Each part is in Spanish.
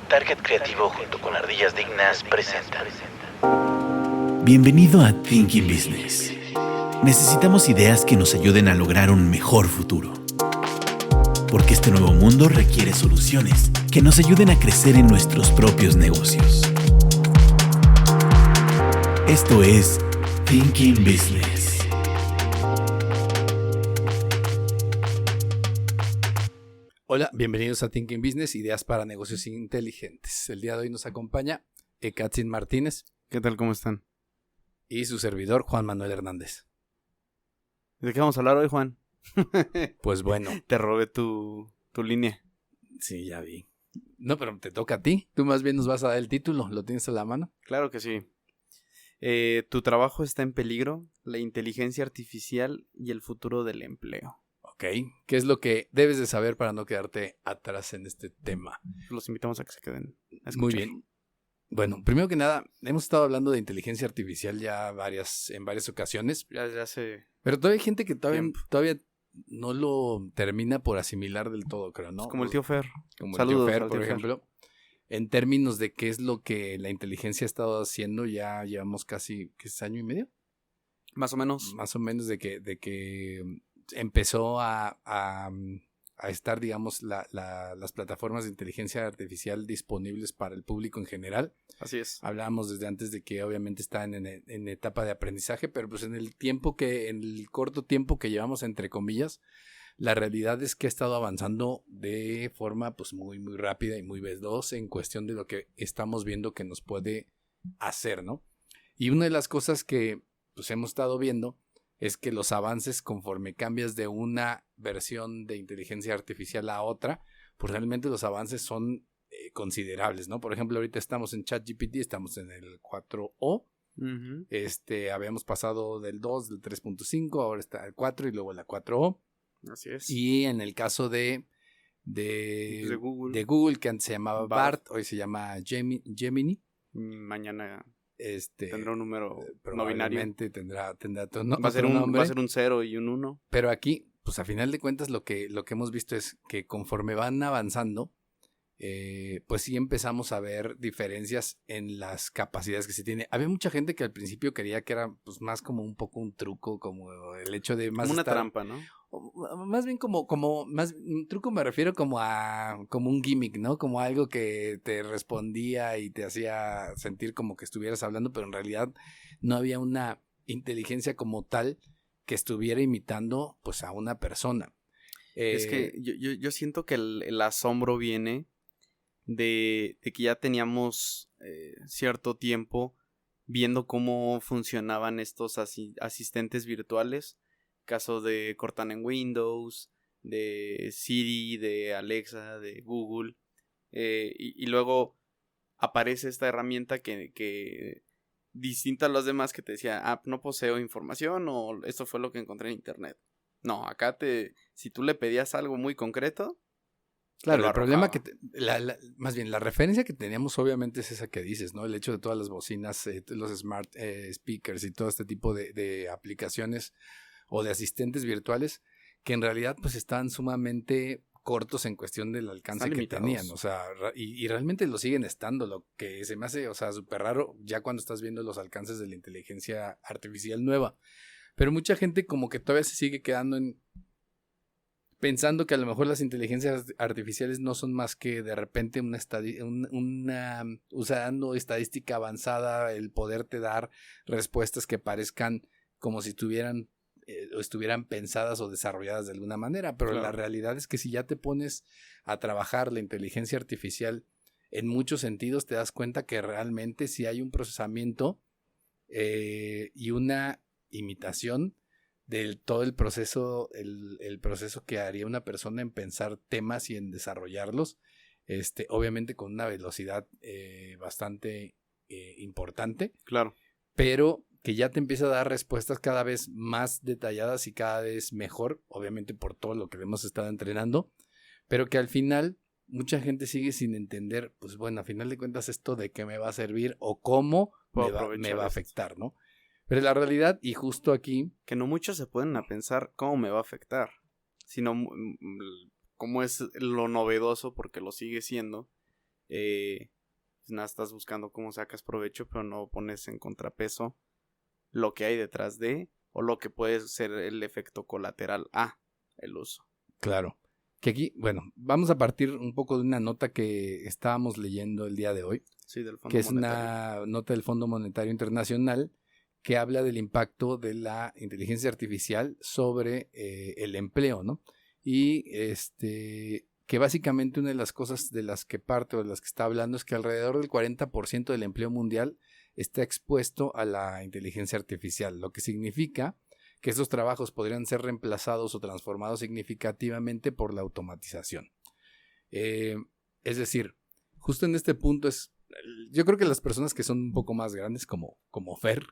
Target Creativo junto con Ardillas Dignas presenta. Bienvenido a Thinking Business. Necesitamos ideas que nos ayuden a lograr un mejor futuro. Porque este nuevo mundo requiere soluciones que nos ayuden a crecer en nuestros propios negocios. Esto es Thinking Business. Hola, bienvenidos a Thinking Business, ideas para negocios inteligentes. El día de hoy nos acompaña Ekatzin Martínez. ¿Qué tal? ¿Cómo están? Y su servidor, Juan Manuel Hernández. ¿De qué vamos a hablar hoy, Juan? Pues bueno. Te robé tu línea. Sí, ya vi. No, pero te toca a ti. Tú más bien nos vas a dar el título. ¿Lo tienes a la mano? Claro que sí. Tu trabajo está en peligro, la inteligencia artificial y el futuro del empleo. Ok. ¿Qué es lo que debes de saber para no quedarte atrás en este tema? Los invitamos a que se queden a escuchar. Muy bien. Bueno, primero que nada, hemos estado hablando de inteligencia artificial ya en varias ocasiones. Ya desde hace... Pero todavía hay gente que tiempo. todavía no lo termina por asimilar del todo, creo, ¿no? Es como el tío Fer. Como Saludos el tío Fer, al por tío Fer. ejemplo. En términos de qué es lo que la inteligencia ha estado haciendo, ya llevamos casi, ¿qué es? ¿Año y medio? Más o menos. Más o menos de que empezó a estar, digamos, las plataformas de inteligencia artificial disponibles para el público en general. Así es. Hablábamos desde antes de que obviamente están en etapa de aprendizaje, pero pues en el corto tiempo que llevamos, entre comillas, la realidad es que ha estado avanzando de forma pues muy, muy rápida y muy veloz en cuestión de lo que estamos viendo que nos puede hacer, ¿no? Y una de las cosas que pues hemos estado viendo es que los avances, conforme cambias de una versión de inteligencia artificial a otra, pues realmente los avances son considerables, ¿no? Por ejemplo, ahorita estamos en ChatGPT, estamos en el 4O. Uh-huh. Habíamos pasado del 2, del 3.5, ahora está el 4 y luego la 4O. Así es. Y en el caso de Google, que antes se llamaba BART, hoy se llama Gemini. Mañana tendrá un número no binario. Probablemente tendrá Va a ser un 0 y un 1. Pero aquí, pues a final de cuentas, lo que hemos visto es que conforme van avanzando, pues sí empezamos a ver diferencias en las capacidades que se tiene. Había mucha gente que al principio creía que era pues más como un poco un truco, como el hecho de más como una trampa, ¿no? Más bien como más un truco, me refiero como un gimmick, ¿no? Como algo que te respondía y te hacía sentir como que estuvieras hablando, pero en realidad no había una inteligencia como tal que estuviera imitando pues a una persona. Es que yo siento que el asombro viene de que ya teníamos cierto tiempo viendo cómo funcionaban estos asistentes virtuales. Caso de Cortana en Windows, de Siri, de Alexa, de Google. Y luego aparece esta herramienta que distinta a las demás, que te decía, no poseo información o esto fue lo que encontré en internet. No, acá si tú le pedías algo muy concreto. Claro, el problema más bien la referencia que teníamos obviamente es esa que dices, ¿no? El hecho de todas las bocinas, los smart speakers y todo este tipo de aplicaciones o de asistentes virtuales que en realidad pues están sumamente cortos en cuestión del alcance que tenían, o sea, y realmente lo siguen estando, lo que se me hace, o sea, súper raro ya cuando estás viendo los alcances de la inteligencia artificial nueva, pero mucha gente como que todavía se sigue quedando pensando que a lo mejor las inteligencias artificiales no son más que de repente usando estadística avanzada, el poderte dar respuestas que parezcan como si estuvieran pensadas o desarrolladas de alguna manera, pero claro. La realidad es que si ya te pones a trabajar la inteligencia artificial en muchos sentidos, te das cuenta que realmente sí hay un procesamiento y una imitación del todo el proceso, el proceso que haría una persona en pensar temas y en desarrollarlos, obviamente con una velocidad bastante importante. Claro. Pero que ya te empieza a dar respuestas cada vez más detalladas y cada vez mejor, obviamente por todo lo que hemos estado entrenando, pero que al final mucha gente sigue sin entender, pues bueno, a final de cuentas esto de qué me va a servir o cómo me va a afectar, ¿no? Pero la realidad, y justo aquí... Que no muchos se pueden a pensar cómo me va a afectar, sino cómo es lo novedoso, porque lo sigue siendo, pues nada, estás buscando cómo sacas provecho, pero no pones en contrapeso lo que hay detrás de, o lo que puede ser el efecto colateral a el uso. Claro. Que aquí, bueno, vamos a partir un poco de una nota que estábamos leyendo el día de hoy, Sí, del Fondo que es Monetario. una nota del Fondo Monetario Internacional que habla del impacto de la inteligencia artificial sobre el empleo, ¿no? Y que básicamente una de las cosas de las que parte o de las que está hablando es que alrededor del 40% del empleo mundial está expuesto a la inteligencia artificial, lo que significa que esos trabajos podrían ser reemplazados o transformados significativamente por la automatización. Es decir, justo en este punto yo creo que las personas que son un poco más grandes como Fer,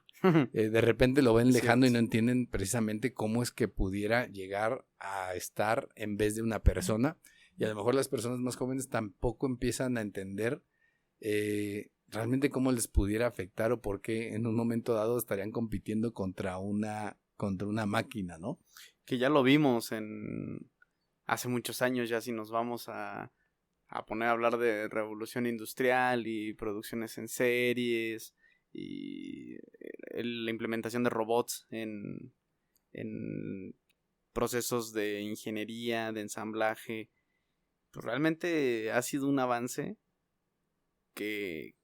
de repente lo ven lejano y no entienden precisamente cómo es que pudiera llegar a estar en vez de una persona, y a lo mejor las personas más jóvenes tampoco empiezan a entender realmente cómo les pudiera afectar o por qué en un momento dado estarían compitiendo contra una máquina, ¿no? Que ya lo vimos hace muchos años, ya si nos vamos a poner a hablar de revolución industrial y producciones en series y la implementación de robots en procesos de ingeniería, de ensamblaje. Pues realmente ha sido un avance que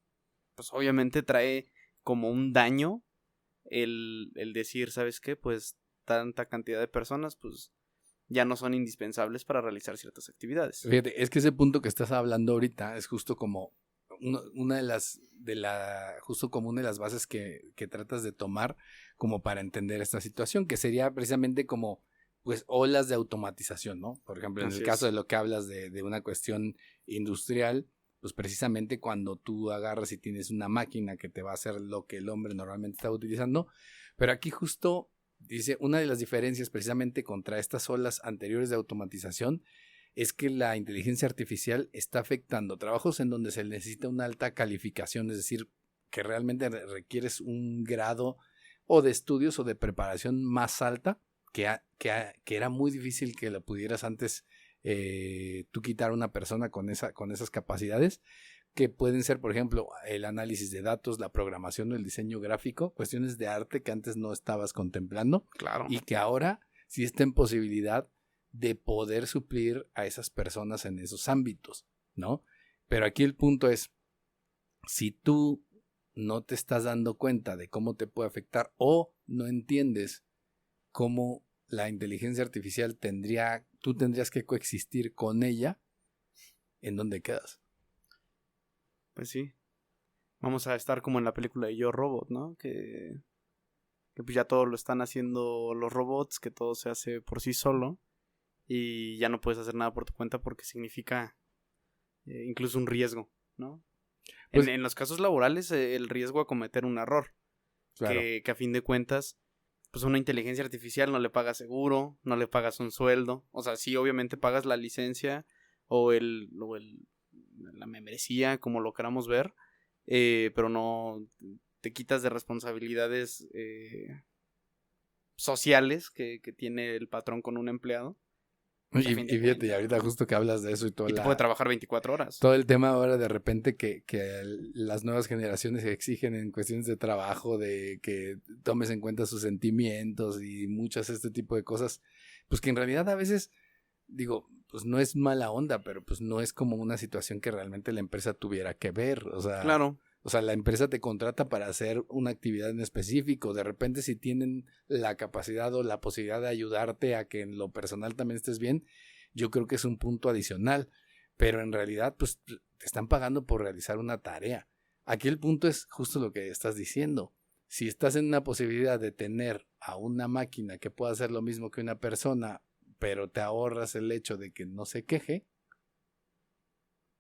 pues obviamente trae como un daño el decir, ¿sabes qué? Pues tanta cantidad de personas pues ya no son indispensables para realizar ciertas actividades. Fíjate, es que ese punto que estás hablando ahorita es justo como una de las bases que tratas de tomar como para entender esta situación, que sería precisamente como pues olas de automatización, ¿no? Por ejemplo, en el caso de lo que hablas de una cuestión industrial, pues precisamente cuando tú agarras y tienes una máquina que te va a hacer lo que el hombre normalmente está utilizando, pero aquí justo dice, una de las diferencias precisamente contra estas olas anteriores de automatización es que la inteligencia artificial está afectando trabajos en donde se necesita una alta calificación, es decir, que realmente requieres un grado o de estudios o de preparación más alta, que era muy difícil que lo pudieras antes tú quitar a una persona con esas capacidades, que pueden ser, por ejemplo, el análisis de datos, la programación o el diseño gráfico, cuestiones de arte que antes no estabas contemplando. Claro. Y que ahora sí está en posibilidad de poder suplir a esas personas en esos ámbitos, ¿no? Pero aquí el punto es, si tú no te estás dando cuenta de cómo te puede afectar o no entiendes cómo la inteligencia artificial tú tendrías que coexistir con ella, ¿en dónde quedas? Pues sí. Vamos a estar como en la película de Yo Robot, ¿no? Que pues ya todo lo están haciendo los robots, que todo se hace por sí solo y ya no puedes hacer nada por tu cuenta porque significa incluso un riesgo, ¿no? Pues, en los casos laborales el riesgo a cometer un error, claro. que a fin de cuentas pues una inteligencia artificial no le pagas seguro, no le pagas un sueldo, o sea, sí obviamente pagas la licencia o la membresía, como lo queramos ver, pero no te quitas de responsabilidades sociales que tiene el patrón con un empleado. Y fíjate, y ahorita justo que hablas de eso y todo. Y te puede trabajar 24 horas. Todo el tema ahora de repente que las nuevas generaciones exigen en cuestiones de trabajo, de que tomes en cuenta sus sentimientos y muchas este tipo de cosas, pues que en realidad a veces, digo, pues no es mala onda, pero pues no es como una situación que realmente la empresa tuviera que ver, o sea. Claro. O sea, la empresa te contrata para hacer una actividad en específico. De repente, si tienen la capacidad o la posibilidad de ayudarte a que en lo personal también estés bien, yo creo que es un punto adicional. Pero en realidad, pues, te están pagando por realizar una tarea. Aquí el punto es justo lo que estás diciendo. Si estás en una posibilidad de tener a una máquina que pueda hacer lo mismo que una persona, pero te ahorras el hecho de que no se queje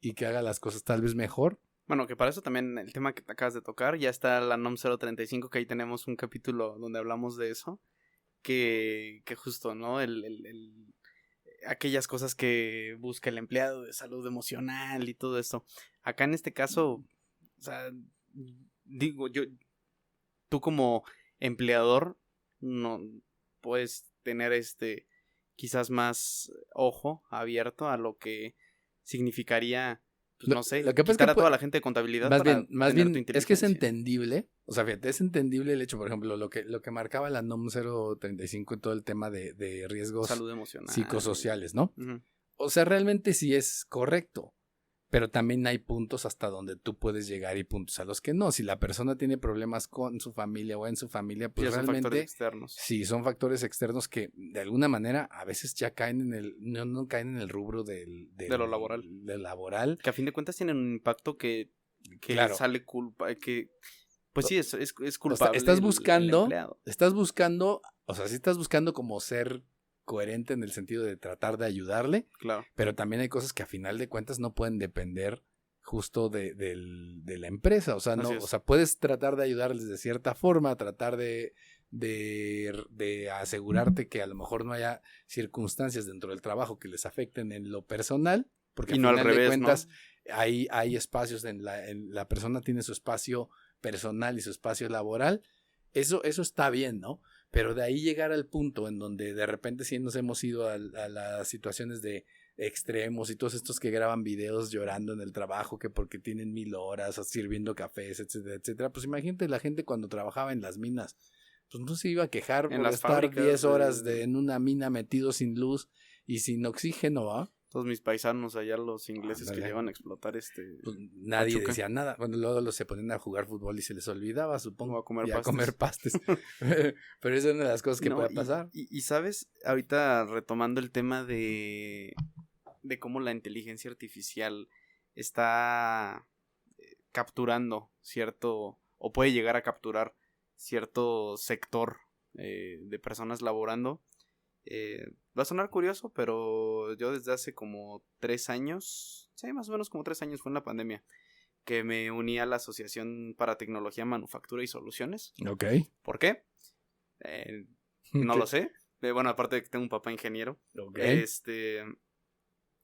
y que haga las cosas tal vez mejor. Bueno, que para eso también el tema que te acabas de tocar, ya está la NOM 035, que ahí tenemos un capítulo donde hablamos de eso, que justo, ¿no? Aquellas cosas que busca el empleado de salud emocional y todo esto. Acá en este caso, o sea, digo, tú como empleador no puedes tener quizás más ojo abierto a lo que significaría pues, no sé, lo que pasa es quitar que a toda la gente de contabilidad más para bien, tener tu es que es inteligencia. entendible, o sea, fíjate, es entendible el hecho, por ejemplo, lo que marcaba la NOM 035 en todo el tema de riesgos Salud emocional. psicosociales, ¿no? Ujú. O sea, realmente sí es correcto, pero también hay puntos hasta donde tú puedes llegar y puntos a los que no. Si la persona tiene problemas con su familia o en su familia, pues Ya son realmente factores externos. sí son factores externos que de alguna manera a veces ya caen en el, no caen en el rubro de lo laboral. del laboral. Que a fin de cuentas tienen un impacto que Claro. sale culpa, que pues sí, es O sea, culpable estás el buscando, empleado. o sea, sí estás buscando como ser coherente en el sentido de tratar de ayudarle, Claro. pero también hay cosas que a final de cuentas no pueden depender justo de la empresa. O sea, no, Así es. o sea, puedes tratar de ayudarles de cierta forma, tratar de asegurarte que a lo mejor no haya circunstancias dentro del trabajo que les afecten en lo personal, porque Y a no al final de revés, cuentas ¿no? hay espacios en la persona tiene su espacio personal y su espacio laboral. Eso está bien, ¿no? Pero de ahí llegar al punto en donde de repente sí nos hemos ido a las situaciones de extremos y todos estos que graban videos llorando en el trabajo que porque tienen 1000 horas sirviendo cafés, etcétera, etcétera. Pues imagínate la gente cuando trabajaba en las minas, pues no se iba a quejar En por las estar fábricas 10 horas en una mina metido sin luz y sin oxígeno, ¿va? Todos mis paisanos allá, los ingleses Ándale. que llevan a explotar Pues nadie Pachuca. decía nada. Bueno, luego se ponían a jugar fútbol y se les olvidaba, supongo. O a comer y pastes. a comer pastes. Pero esa es una de las cosas que No, puede pasar. Y sabes, ahorita retomando el tema de cómo la inteligencia artificial está capturando cierto, o puede llegar a capturar cierto sector de personas laborando. Va a sonar curioso, pero yo desde hace como 3 años, sí, más o menos como 3 años, fue en la pandemia, que me uní a la Asociación para Tecnología, Manufactura y Soluciones. Ok. ¿Por qué? No lo sé. Bueno, aparte de que tengo un papá ingeniero. Ok.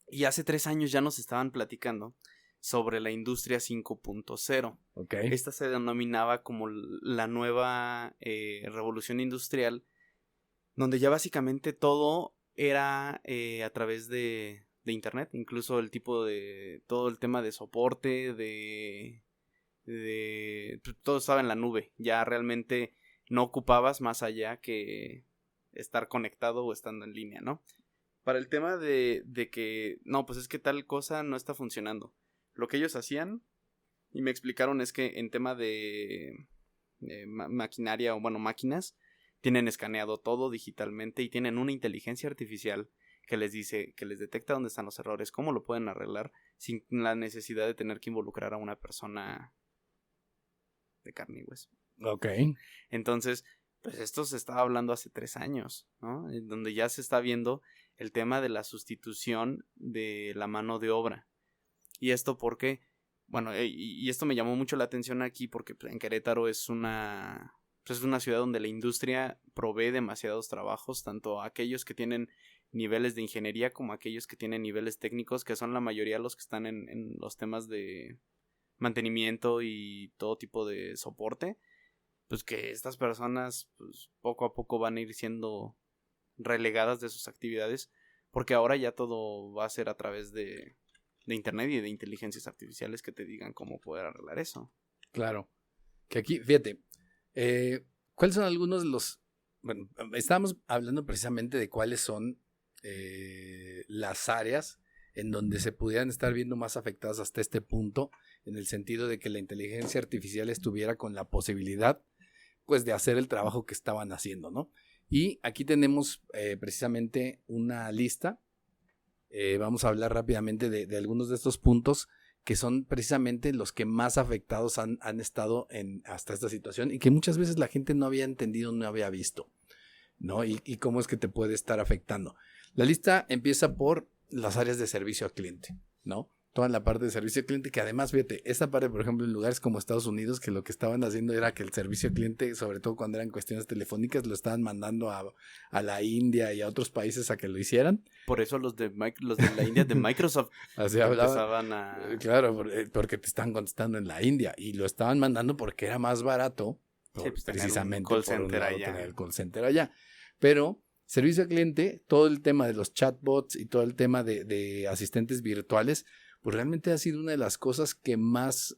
Y hace 3 años ya nos estaban platicando sobre la industria 5.0. Ok. Esta se denominaba como la nueva revolución industrial, donde ya básicamente todo era a través de internet, incluso el tipo de, todo el tema de soporte, todo estaba en la nube, ya realmente no ocupabas más allá que estar conectado o estando en línea, ¿no? Para el tema de que, no, pues es que tal cosa no está funcionando. Lo que ellos hacían, y me explicaron, es que en tema de maquinaria o, bueno, máquinas, tienen escaneado todo digitalmente y tienen una inteligencia artificial que les dice, que les detecta dónde están los errores, cómo lo pueden arreglar sin la necesidad de tener que involucrar a una persona de carne y hueso. Ok. Entonces, pues esto se estaba hablando hace 3 años, ¿no? En donde ya se está viendo el tema de la sustitución de la mano de obra. ¿Y esto por qué? Bueno, y esto me llamó mucho la atención aquí porque pues, en Querétaro es una ciudad donde la industria provee demasiados trabajos, tanto a aquellos que tienen niveles de ingeniería como a aquellos que tienen niveles técnicos, que son la mayoría los que están en los temas de mantenimiento y todo tipo de soporte. Pues que estas personas pues, poco a poco van a ir siendo relegadas de sus actividades, porque ahora ya todo va a ser a través de internet y de inteligencias artificiales que te digan cómo poder arreglar eso. Claro. Que aquí, fíjate, ¿cuáles son algunos de los... Bueno, estábamos hablando precisamente de cuáles son las áreas en donde se pudieran estar viendo más afectadas hasta este punto, en el sentido de que la inteligencia artificial estuviera con la posibilidad, pues, de hacer el trabajo que estaban haciendo, ¿no? Y aquí tenemos precisamente una lista. Vamos a hablar rápidamente de algunos de estos puntos que son precisamente los que más afectados han estado hasta esta situación y que muchas veces la gente no había entendido, no había visto, ¿no? Y cómo es que te puede estar afectando. La lista empieza por las áreas de servicio al cliente, ¿no? Toda la parte de servicio al cliente, que además, fíjate, esta parte, por ejemplo, en lugares como Estados Unidos, que lo que estaban haciendo era que el servicio al cliente, sobre todo cuando eran cuestiones telefónicas, lo estaban mandando a la India y a otros países a que lo hicieran. Por eso los de la India de Microsoft así empezaban a... Claro, porque te están contestando en la India y lo estaban mandando porque era más barato, Sí, pues, precisamente tener un call por un center lado, allá. tener el call center allá. Pero servicio al cliente, todo el tema de los chatbots y todo el tema de asistentes virtuales, pues realmente ha sido una de las cosas que más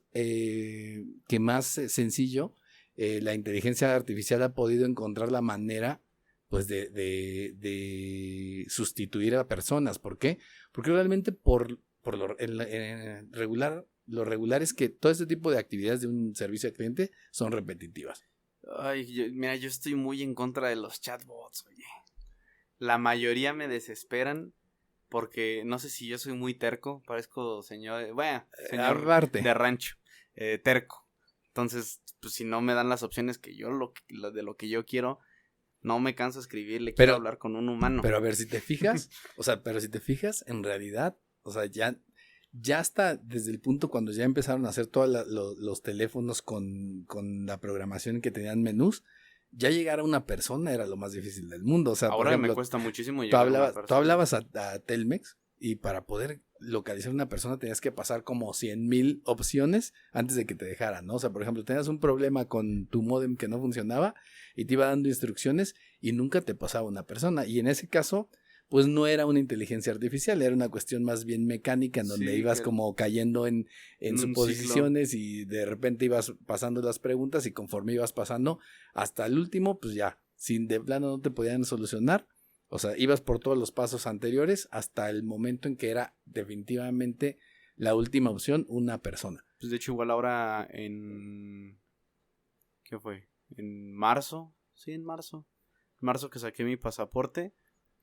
sencillo la inteligencia artificial ha podido encontrar la manera pues de sustituir a personas. ¿Por qué? Porque realmente por lo regular es que todo este tipo de actividades de un servicio al cliente son repetitivas. Ay, mira, yo estoy muy en contra de los chatbots, oye. La mayoría me desesperan porque no sé si yo soy muy terco, parezco señor Arrarte. de rancho, terco. Entonces, pues si no me dan las opciones que yo, de lo que yo quiero, no me canso de escribir, quiero hablar con un humano. Pero a ver, si te fijas, en realidad, o sea, ya está desde el punto cuando ya empezaron a hacer todos los teléfonos con la programación que tenían menús, ya llegar a una persona era lo más difícil del mundo. O sea, ahora por ejemplo, me cuesta muchísimo llegar a una persona. Tú hablabas a Telmex y para poder localizar a una persona tenías que pasar como 100,000 opciones antes de que te dejaran, ¿no? O sea, por ejemplo, tenías un problema con tu módem que no funcionaba y te iba dando instrucciones y nunca te pasaba una persona. Y en ese caso, pues no era una inteligencia artificial, era una cuestión más bien mecánica en donde ibas como cayendo en suposiciones y de repente ibas pasando las preguntas y conforme ibas pasando hasta el último, pues ya, sin de plano no te podían solucionar. O sea, ibas por todos los pasos anteriores hasta el momento en que era definitivamente la última opción, una persona. Pues de hecho igual ahora ¿qué fue? En marzo, sí, en marzo que saqué mi pasaporte.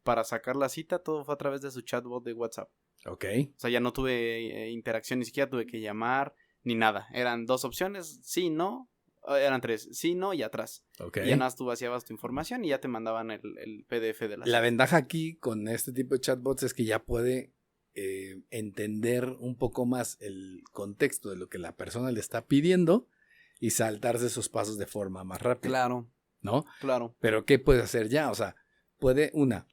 Para sacar la cita, todo fue a través de su chatbot de WhatsApp. Ok. O sea, ya no tuve interacción, ni siquiera tuve que llamar, ni nada. Eran 2 opciones, sí, no. Eran 3, sí, no y atrás. Ok. Y ya nada, tú vaciabas tu información y ya te mandaban el PDF de la cita. La ventaja aquí con este tipo de chatbots es que ya puede entender un poco más el contexto de lo que la persona le está pidiendo y saltarse esos pasos de forma más rápida. Claro. ¿No? Claro. Pero ¿qué puede hacer ya? O sea,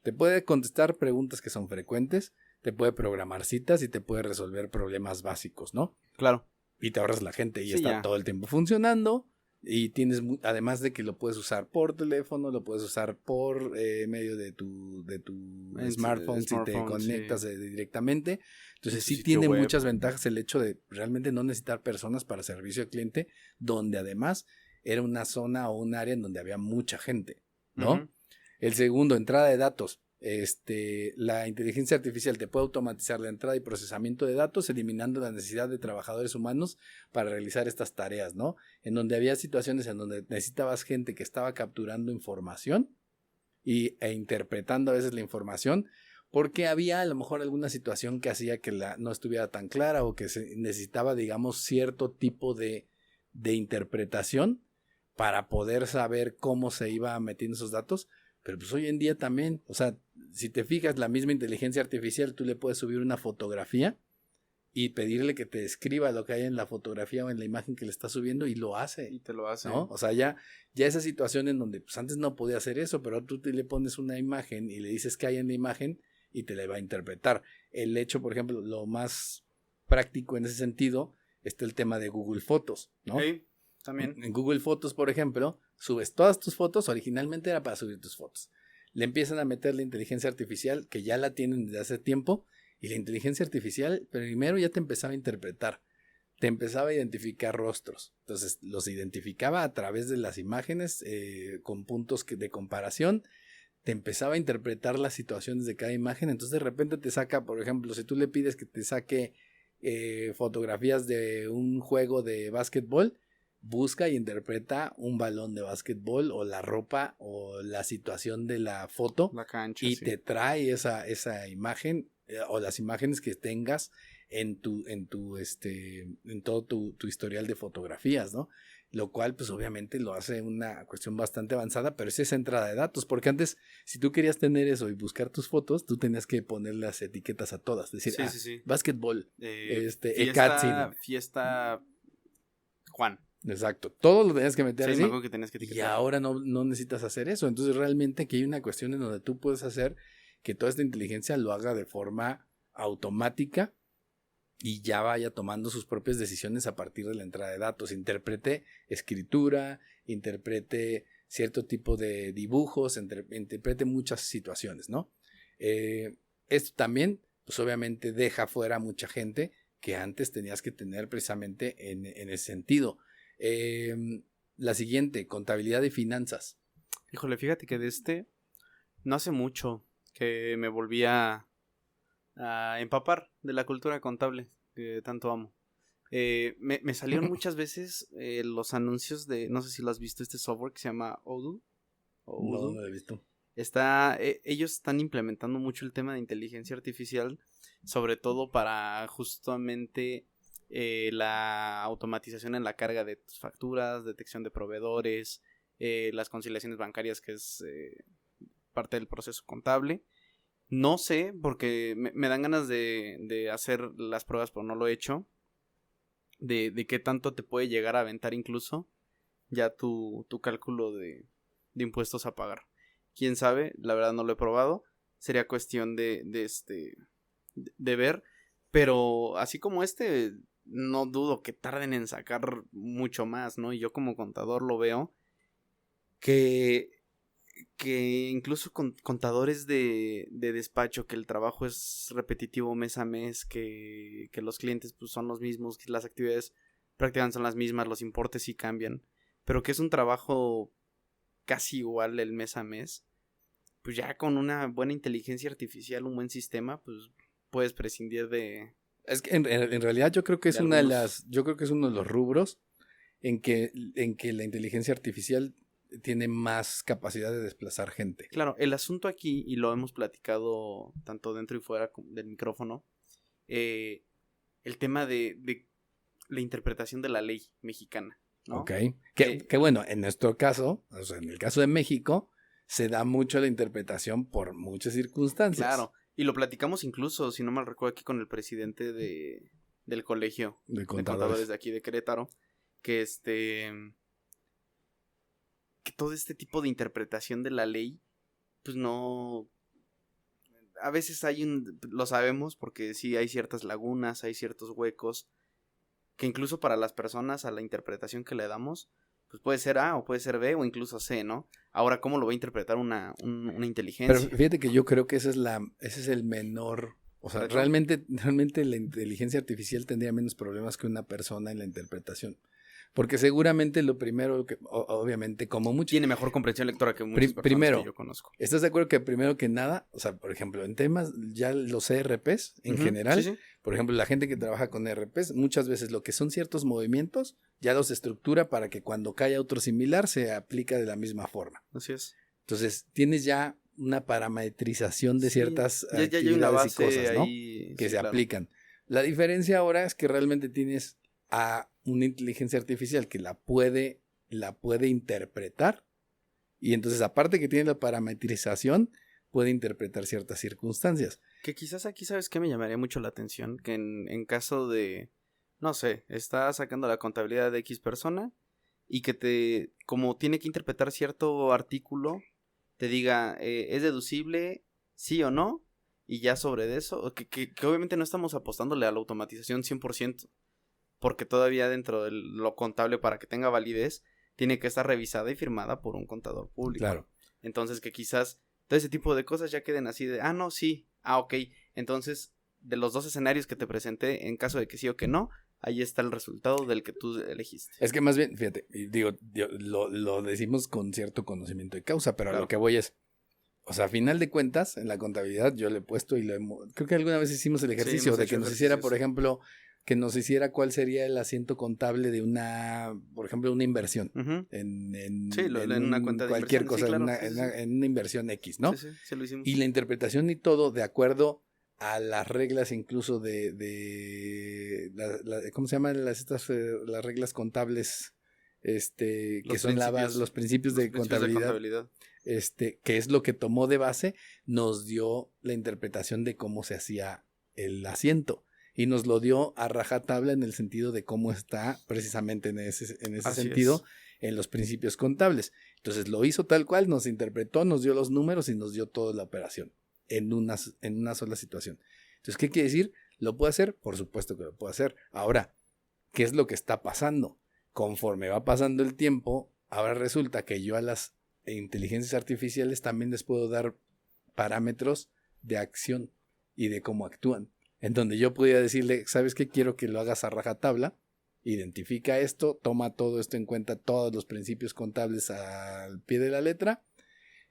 te puede contestar preguntas que son frecuentes, te puede programar citas y te puede resolver problemas básicos, ¿no? Claro. Y te ahorras la gente y Sí, está ya. todo el tiempo funcionando y tienes, además de que lo puedes usar por teléfono, lo puedes usar por medio de tu smartphone si te conectas directamente. Entonces sí tiene muchas ventajas el hecho de realmente no necesitar personas para servicio al cliente, donde además era una zona o un área en donde había mucha gente, ¿no? Uh-huh. El segundo, entrada de datos. La inteligencia artificial te puede automatizar la entrada y procesamiento de datos, eliminando la necesidad de trabajadores humanos para realizar estas tareas, ¿no? En donde había situaciones en donde necesitabas gente que estaba capturando información e interpretando a veces la información, porque había a lo mejor alguna situación que hacía que no estuviera tan clara o que se necesitaba, digamos, cierto tipo de interpretación para poder saber cómo se iba metiendo esos datos. Pero pues hoy en día también, o sea, si te fijas, la misma inteligencia artificial, tú le puedes subir una fotografía y pedirle que te describa lo que hay en la fotografía o en la imagen que le estás subiendo y lo hace. Y te lo hace. ¿No? O sea, ya esa situación en donde pues antes no podía hacer eso, pero tú le pones una imagen y le dices qué hay en la imagen y te la va a interpretar. El hecho, por ejemplo, lo más práctico en ese sentido está el tema de Google Fotos, ¿no? Sí, también. En Google Fotos, por ejemplo, subes todas tus fotos, originalmente era para subir tus fotos. Le empiezan a meter la inteligencia artificial, que ya la tienen desde hace tiempo, y la inteligencia artificial primero ya te empezaba a interpretar, te empezaba a identificar rostros. Entonces los identificaba a través de las imágenes con puntos de comparación, te empezaba a interpretar las situaciones de cada imagen. Entonces de repente te saca, por ejemplo, si tú le pides que te saque fotografías de un juego de básquetbol, busca y interpreta un balón de básquetbol o la ropa o la situación de la foto, la cancha, y sí. te trae esa imagen o las imágenes que tengas en todo tu historial de fotografías, ¿no? Lo cual pues obviamente lo hace una cuestión bastante avanzada, pero es esa entrada de datos, porque antes si tú querías tener eso y buscar tus fotos, tú tenías que poner las etiquetas a todas, decir, sí. básquetbol, fiesta Juan. Exacto, todo lo tenías que meter así, que tenías que etiquetar. Y ahora no necesitas hacer eso. Entonces realmente aquí hay una cuestión en donde tú puedes hacer que toda esta inteligencia lo haga de forma automática y ya vaya tomando sus propias decisiones a partir de la entrada de datos, interprete escritura, interprete cierto tipo de dibujos, interprete muchas situaciones, ¿no? Esto también, pues obviamente deja fuera a mucha gente que antes tenías que tener precisamente en ese sentido. La siguiente, contabilidad y finanzas. Híjole, fíjate que no hace mucho que me volví a empapar de la cultura contable que tanto amo. Me salieron muchas veces los anuncios de, no sé si lo has visto, este software que se llama Odoo. No lo he visto. Ellos están implementando mucho el tema de inteligencia artificial, sobre todo para justamente la automatización en la carga de tus facturas, detección de proveedores, las conciliaciones bancarias, que es parte del proceso contable. No sé, porque me dan ganas de hacer las pruebas, pero no lo he hecho, de qué tanto te puede llegar a aventar incluso ya tu cálculo de impuestos a pagar. Quién sabe, la verdad no lo he probado. Sería cuestión de ver. Pero así como no dudo que tarden en sacar mucho más, ¿no? Y yo como contador lo veo que incluso con contadores de despacho, que el trabajo es repetitivo mes a mes, que los clientes pues son los mismos, que las actividades prácticamente son las mismas, los importes sí cambian, pero que es un trabajo casi igual el mes a mes, pues ya con una buena inteligencia artificial, un buen sistema, pues puedes prescindir de... Es que en realidad yo creo que es uno de los rubros en que la inteligencia artificial tiene más capacidad de desplazar gente. Claro, el asunto aquí, y lo hemos platicado tanto dentro y fuera del micrófono, el tema de la interpretación de la ley mexicana, ¿no? Ok. Que bueno, en nuestro caso, o sea, en el caso de México, se da mucho la interpretación por muchas circunstancias. Claro, y lo platicamos incluso, si no mal recuerdo, aquí con el presidente del colegio de contadores de aquí de Querétaro, que que todo este tipo de interpretación de la ley, pues no... A veces lo sabemos porque sí hay ciertas lagunas, hay ciertos huecos, que incluso para las personas a la interpretación que le damos, pues puede ser A o puede ser B o incluso C, ¿no? Ahora, ¿cómo lo va a interpretar una inteligencia? Pero fíjate que yo creo que ese es el menor... O sea, realmente la inteligencia artificial tendría menos problemas que una persona en la interpretación. Porque seguramente lo primero que, obviamente, como mucho... Tiene mejor comprensión lectora que muchas personas que yo conozco. ¿Estás de acuerdo que primero que nada, o sea, por ejemplo, en temas, ya los ERPs en general, sí. Por ejemplo, la gente que trabaja con ERPs, muchas veces lo que son ciertos movimientos, ya los estructura para que cuando cae otro similar se aplica de la misma forma. Así es. Entonces, tienes ya una parametrización de ciertas ya hay una base y cosas, ¿no? ahí, que se aplican. La diferencia ahora es que realmente tienes a una inteligencia artificial que la puede interpretar, y entonces aparte que tiene la parametrización, puede interpretar ciertas circunstancias. Que quizás aquí, ¿sabes qué? Me llamaría mucho la atención, que en caso de, no sé, está sacando la contabilidad de X persona, y que como tiene que interpretar cierto artículo, te diga, ¿es deducible sí o no? Y ya sobre eso, que obviamente no estamos apostándole a la automatización 100%. Porque todavía dentro de lo contable, para que tenga validez, tiene que estar revisada y firmada por un contador público. Claro. Entonces que quizás todo ese tipo de cosas ya queden así de, no, sí, ok. Entonces, de los dos escenarios que te presenté, en caso de que sí o que no, ahí está el resultado del que tú elegiste. Es que más bien, fíjate, lo decimos con cierto conocimiento de causa, pero claro. A lo que voy es, o sea, a final de cuentas, en la contabilidad yo le he puesto creo que alguna vez hicimos el ejercicio de que nos hiciera, por ejemplo... que nos hiciera cuál sería el asiento contable de por ejemplo, una inversión. Uh-huh. En una cuenta de cualquier cosa, sí, claro, en una inversión X, ¿no? Sí, lo hicimos. Y la interpretación y todo de acuerdo a las reglas incluso ¿cómo se llaman las reglas contables? Que son los principios de contabilidad. Que es lo que tomó de base, nos dio la interpretación de cómo se hacía el asiento. Y nos lo dio a rajatabla en el sentido de cómo está precisamente en ese sentido en los principios contables. Entonces lo hizo tal cual, nos interpretó, nos dio los números y nos dio toda la operación en una sola situación. Entonces, ¿qué quiere decir? ¿Lo puede hacer? Por supuesto que lo puede hacer. Ahora, ¿qué es lo que está pasando? Conforme va pasando el tiempo, ahora resulta que yo a las inteligencias artificiales también les puedo dar parámetros de acción y de cómo actúan. en donde yo podía decirle, ¿sabes qué? Quiero que lo hagas a rajatabla, identifica esto, toma todo esto en cuenta, todos los principios contables al pie de la letra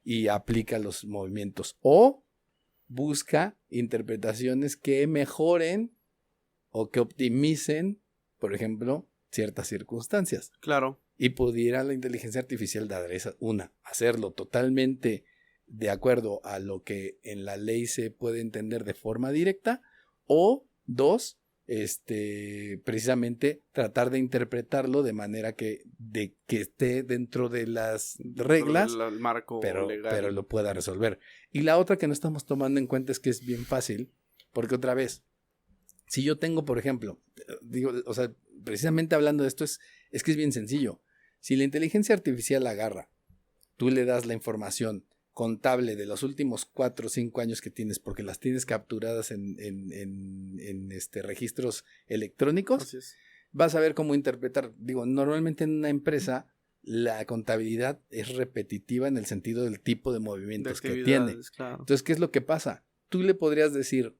y aplica los movimientos. O busca interpretaciones que mejoren o que optimicen, por ejemplo, ciertas circunstancias. Claro. Y pudiera la inteligencia artificial dar hacerlo totalmente de acuerdo a lo que en la ley se puede entender de forma directa, o dos, precisamente tratar de interpretarlo de manera que esté dentro de las reglas, el marco legal, pero lo pueda resolver. Y la otra que no estamos tomando en cuenta es que es bien fácil, porque otra vez, si yo tengo, por ejemplo, precisamente hablando de esto, es que es bien sencillo. Si la inteligencia artificial agarra, tú le das la información contable de los últimos 4 o 5 años que tienes, porque las tienes capturadas en registros electrónicos, vas a ver cómo interpretar. Normalmente en una empresa la contabilidad es repetitiva en el sentido del tipo de movimientos que tiene. Claro. Entonces, ¿qué es lo que pasa? Tú le podrías decir,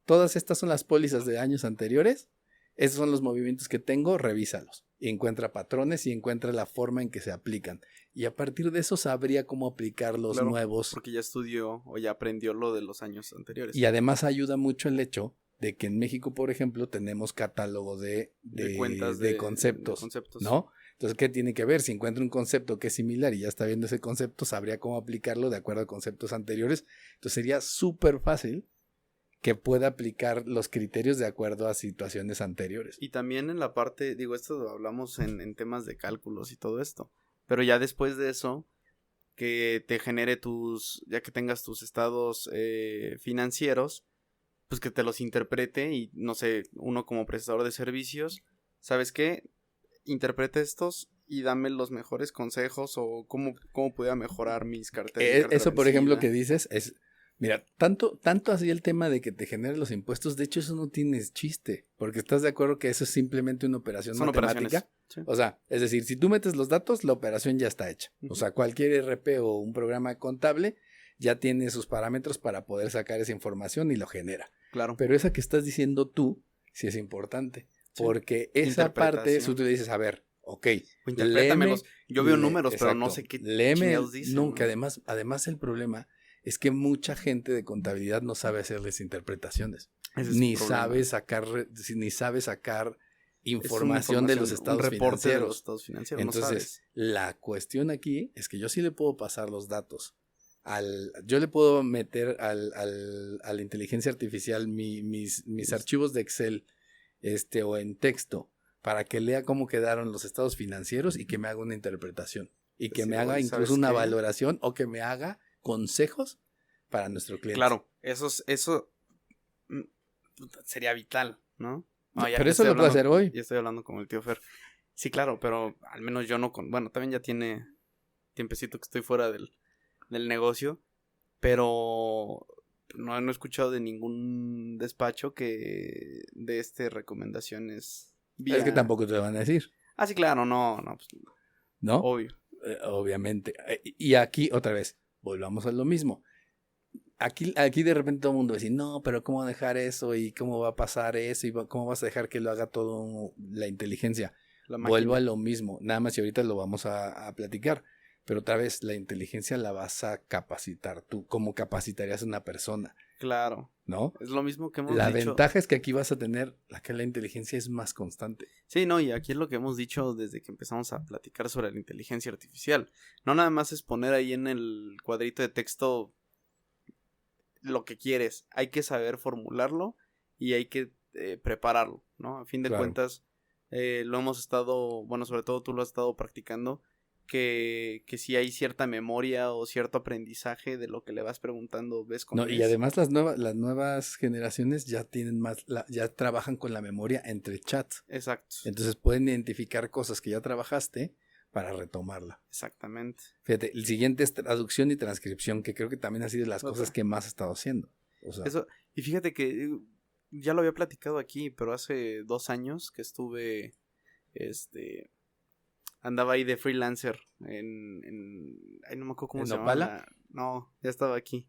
todas estas son las pólizas de años anteriores, esos son los movimientos que tengo, revísalos. Y encuentra patrones y encuentra la forma en que se aplican. Y a partir de eso sabría cómo aplicar los nuevos. Porque ya estudió o ya aprendió lo de los años anteriores. Y además ayuda mucho el hecho de que en México, por ejemplo, tenemos catálogo de cuentas de conceptos, ¿no? Entonces, ¿qué tiene que ver? Si encuentra un concepto que es similar y ya está viendo ese concepto, sabría cómo aplicarlo de acuerdo a conceptos anteriores. Entonces, sería súper fácil que pueda aplicar los criterios de acuerdo a situaciones anteriores. Y también en la parte, esto hablamos en temas de cálculos y todo esto, pero ya después de eso, que te genere ya que tengas tus estados financieros, pues que te los interprete y, no sé, uno como prestador de servicios, ¿sabes qué? Interprete estos y dame los mejores consejos o cómo pudiera mejorar mis carteras. Eso, por ejemplo, que dices es... Mira, tanto así el tema de que te genere los impuestos, de hecho eso no tiene chiste, porque estás de acuerdo que eso es simplemente una operación matemática. Sí. O sea, es decir, si tú metes los datos, la operación ya está hecha. O sea, cualquier RP o un programa contable ya tiene sus parámetros para poder sacar esa información y lo genera. Claro. Pero esa que estás diciendo tú, sí es importante, porque esa parte, tú le dices, a ver, ok, interprétamelos. Yo veo números, pero no sé qué chingados dicen. Nunca, además el problema es que mucha gente de contabilidad no sabe hacerles interpretaciones, ni sabe sacar información de los estados financieros. Entonces, la cuestión aquí es que yo sí le puedo pasar los datos. Yo le puedo meter a la inteligencia artificial mis archivos de Excel o en texto para que lea cómo quedaron los estados financieros y que me haga una interpretación. Y que me haga incluso una valoración o que me haga consejos para nuestro cliente. Claro, eso sería vital, ¿no? Pero eso lo puedo hacer hoy. Ya estoy hablando con el tío Fer. Sí, claro, pero al menos yo no bueno, también ya tiene tiempecito que estoy fuera del negocio, pero no he escuchado de ningún despacho que dé recomendaciones Es que tampoco te van a decir. Ah, sí, claro, no. Pues, ¿no? Obvio. Obviamente. Y aquí, otra vez, volvamos a lo mismo. Aquí de repente todo el mundo dice, no, pero ¿cómo dejar eso? ¿Y cómo va a pasar eso? ¿Y cómo vas a dejar que lo haga todo la inteligencia? Vuelvo a lo mismo. Nada más y ahorita lo vamos a platicar. Pero otra vez, la inteligencia la vas a capacitar tú. ¿Cómo capacitarías a una persona? Claro. ¿No? Es lo mismo que hemos dicho. La dicho. ventaja es que aquí vas a tener que la inteligencia es más constante. Sí, no, y aquí es lo que hemos dicho desde que empezamos a platicar sobre la inteligencia artificial. No nada más es poner ahí en el cuadrito de texto lo que quieres. Hay que saber formularlo y hay que prepararlo, ¿no? A fin de cuentas, lo hemos estado, bueno, sobre todo tú lo has estado practicando, que si hay cierta memoria o cierto aprendizaje de lo que le vas preguntando, ves cómo es. Y además las nuevas generaciones ya tienen ya trabajan con la memoria entre chats. Exacto. Entonces pueden identificar cosas que ya trabajaste para retomarla. Exactamente. Fíjate, el siguiente es traducción y transcripción, que creo que también ha sido de las cosas que más he estado haciendo. O sea, eso, y fíjate que ya lo había platicado aquí, pero hace 2 años que estuve, andaba ahí de freelancer ay, no me acuerdo cómo se llama. ¿Nopala? No, ya estaba aquí.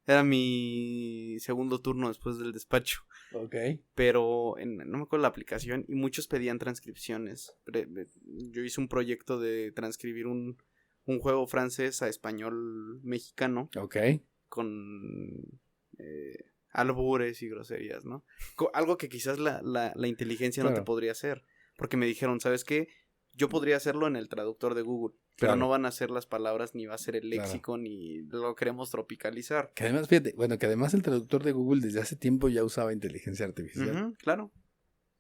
Era mi segundo turno después del despacho. Ok. Pero no me acuerdo la aplicación y muchos pedían transcripciones. Yo hice un proyecto de transcribir un juego francés a español mexicano. Ok. Con albures y groserías, ¿no? Algo que quizás la inteligencia no te podría hacer. Porque me dijeron, ¿sabes qué? Yo podría hacerlo en el traductor de Google. Pero no van a ser las palabras, ni va a ser el léxico, ni lo queremos tropicalizar. Que además, fíjate, que además el traductor de Google desde hace tiempo ya usaba inteligencia artificial. Claro.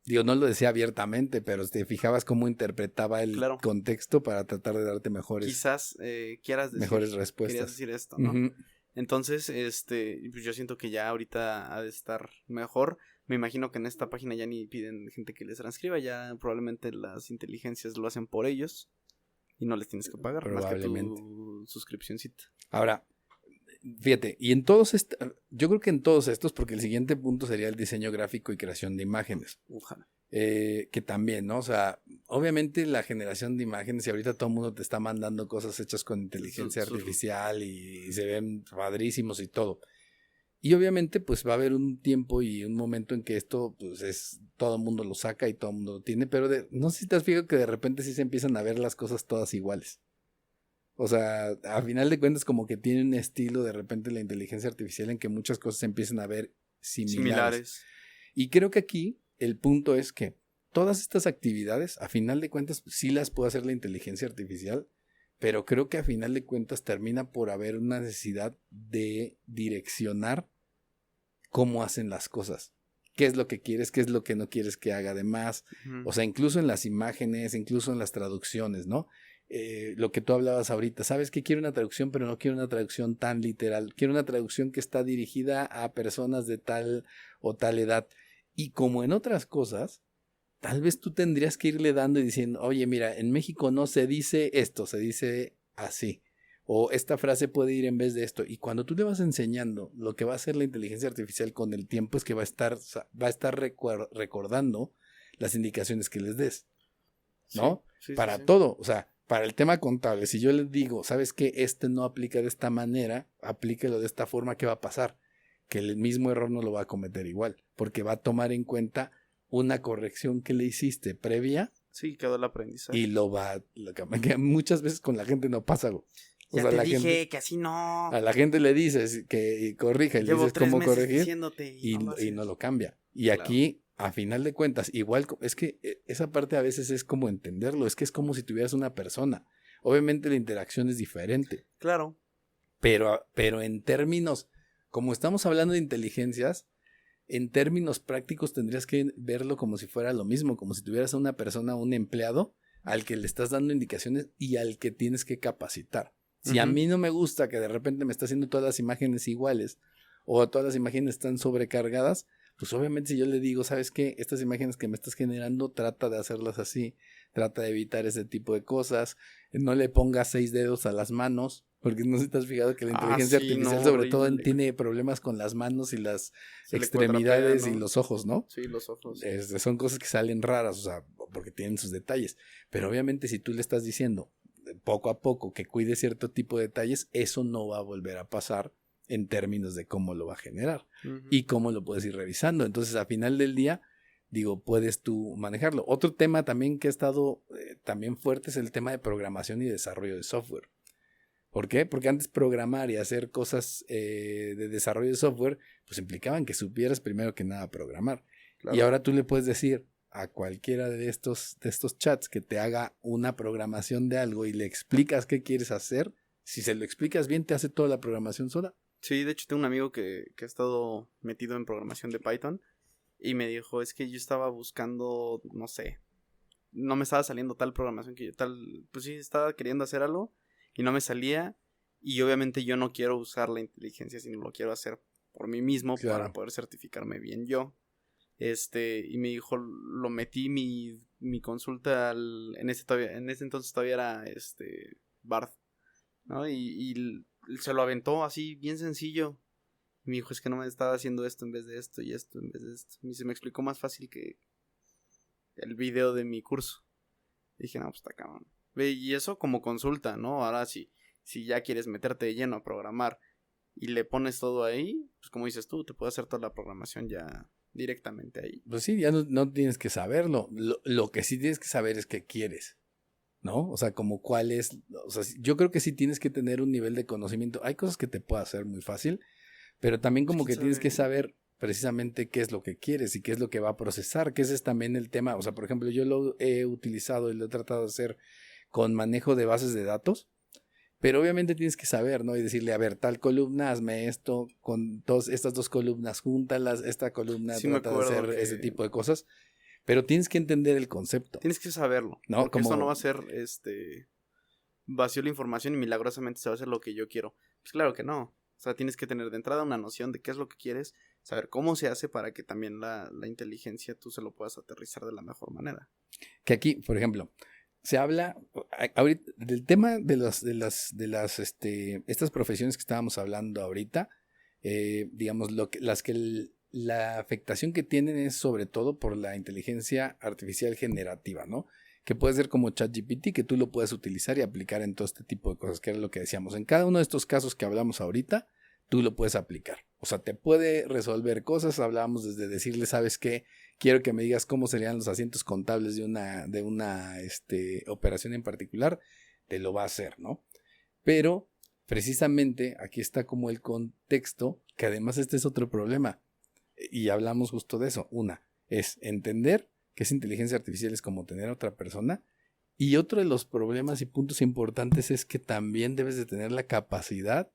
Digo, no lo decía abiertamente, pero te fijabas cómo interpretaba el contexto para tratar de darte mejores... Quizás quieras decir... Mejores respuestas. Querías decir esto, ¿no? Entonces, pues yo siento que ya ahorita ha de estar mejor. Me imagino que en esta página ya ni piden gente que les transcriba, ya probablemente las inteligencias lo hacen por ellos y no les tienes que pagar probablemente más que tu suscripcióncita. Ahora, fíjate, y yo creo que en todos estos, porque el siguiente punto sería el diseño gráfico y creación de imágenes. Ojalá. Que también, ¿no? O sea, obviamente la generación de imágenes, y ahorita todo el mundo te está mandando cosas hechas con inteligencia artificial y se ven padrísimos y todo. Y obviamente pues va a haber un tiempo y un momento en que esto pues todo el mundo lo saca y todo el mundo lo tiene, pero no sé si te has fijado que de repente sí se empiezan a ver las cosas todas iguales. O sea, a final de cuentas como que tiene un estilo de repente la inteligencia artificial en que muchas cosas se empiezan a ver similares. Y creo que aquí el punto es que todas estas actividades, a final de cuentas, sí las puede hacer la inteligencia artificial, pero creo que a final de cuentas termina por haber una necesidad de direccionar cómo hacen las cosas. ¿Qué es lo que quieres? ¿Qué es lo que no quieres que haga? Además, o sea, incluso en las imágenes, incluso en las traducciones, ¿no? Lo que tú hablabas ahorita, sabes que quiero una traducción, pero no quiero una traducción tan literal. Quiero una traducción que está dirigida a personas de tal o tal edad. Y como en otras cosas, tal vez tú tendrías que irle dando y diciendo, oye, mira, en México no se dice esto, se dice así. O esta frase puede ir en vez de esto. Y cuando tú le vas enseñando, lo que va a hacer la inteligencia artificial con el tiempo es que va a estar recordando las indicaciones que les des. ¿No? Sí, para todo. O sea, para el tema contable, si yo les digo, ¿sabes qué? Este no aplica de esta manera, aplíquelo de esta forma, ¿qué va a pasar? Que el mismo error no lo va a cometer igual. Porque va a tomar en cuenta una corrección que le hiciste previa. Sí, quedó el aprendizaje. Y que muchas veces con la gente no pasa, güey. O sea, te dije que así no. A la gente le dices que corrija y le dices cómo corregir y no lo cambia. Y aquí, a final de cuentas, igual, es que esa parte a veces es como entenderlo, es que es como si tuvieras una persona. Obviamente la interacción es diferente. Claro. Pero en términos, como estamos hablando de inteligencias, en términos prácticos tendrías que verlo como si fuera lo mismo, como si tuvieras a una persona, un empleado, al que le estás dando indicaciones y al que tienes que capacitar. Si a mí no me gusta que de repente me está haciendo todas las imágenes iguales o todas las imágenes están sobrecargadas, pues obviamente si yo le digo, ¿sabes qué? Estas imágenes que me estás generando, trata de hacerlas así, trata de evitar ese tipo de cosas, no le pongas 6 dedos a las manos, porque no sé si te has fijado que la inteligencia artificial sobre todo tiene problemas con las manos y las extremidades y los ojos, ¿no? Sí, los ojos. Son cosas que salen raras, o sea, porque tienen sus detalles, pero obviamente si tú le estás diciendo poco a poco que cuide cierto tipo de detalles, eso no va a volver a pasar en términos de cómo lo va a generar y cómo lo puedes ir revisando. Entonces, al final del día, digo, puedes tú manejarlo. Otro tema también que ha estado también fuerte es el tema de programación y desarrollo de software. ¿Por qué? Porque antes programar y hacer cosas de desarrollo de software, pues implicaban que supieras primero que nada programar. Claro. Y ahora tú le puedes decir a cualquiera de estos chats que te haga una programación de algo y le explicas qué quieres hacer. Si se lo explicas bien, te hace toda la programación sola. Sí, de hecho tengo un amigo que ha estado metido en programación de Python y me dijo, es que yo estaba buscando, no sé, no me estaba saliendo tal programación que yo pues sí, estaba queriendo hacer algo y no me salía y obviamente yo no quiero usar la inteligencia, sino lo quiero hacer por mí mismo, claro, para poder certificarme bien yo. Y me dijo, lo metí mi consulta en ese entonces todavía era Bard, ¿no? Y se lo aventó así bien sencillo. Y me dijo, es que no me estaba haciendo esto en vez de esto y esto en vez de esto. Y se me explicó más fácil que el video de mi curso. Y dije, no, pues está cabrón. Y eso como consulta, ¿no? Ahora si ya quieres meterte de lleno a programar y le pones todo ahí, pues como dices tú, te puede hacer toda la programación ya directamente ahí. Pues sí, ya no tienes que saberlo. Lo que sí tienes que saber es qué quieres, ¿no? O sea, como cuál es, o sea, yo creo que sí tienes que tener un nivel de conocimiento. Hay cosas que te puede hacer muy fácil, pero también como que tienes que saber precisamente qué es lo que quieres y qué es lo que va a procesar, que ese es también el tema. O sea, por ejemplo, yo lo he utilizado y lo he tratado de hacer con manejo de bases de datos, pero obviamente tienes que saber, ¿no? Y decirle, a ver, tal columna, hazme esto, con estas dos columnas, júntalas, esta columna Sí, trata de hacer ese tipo de cosas, pero tienes que entender el concepto. Tienes que saberlo, ¿no? Porque esto no va a ser, vacío la información y milagrosamente se va a hacer lo que yo quiero. Pues claro que no. O sea, tienes que tener de entrada una noción de qué es lo que quieres, saber cómo se hace para que también la inteligencia tú se lo puedas aterrizar de la mejor manera. Que aquí, por ejemplo, se habla ahorita del tema de estas profesiones que estábamos hablando ahorita, digamos, la afectación que tienen es sobre todo por la inteligencia artificial generativa, ¿no? Que puede ser como ChatGPT, que tú lo puedes utilizar y aplicar en todo este tipo de cosas, que era lo que decíamos. En cada uno de estos casos que hablamos ahorita, tú lo puedes aplicar. O sea, te puede resolver cosas. Hablábamos desde decirle, ¿sabes qué? Quiero que me digas cómo serían los asientos contables de una operación en particular. Te lo va a hacer, ¿no? Pero, precisamente, aquí está como el contexto, que además este es otro problema. Y hablamos justo de eso. Una, es entender que esa inteligencia artificial es como tener a otra persona. Y otro de los problemas y puntos importantes es que también debes de tener la capacidad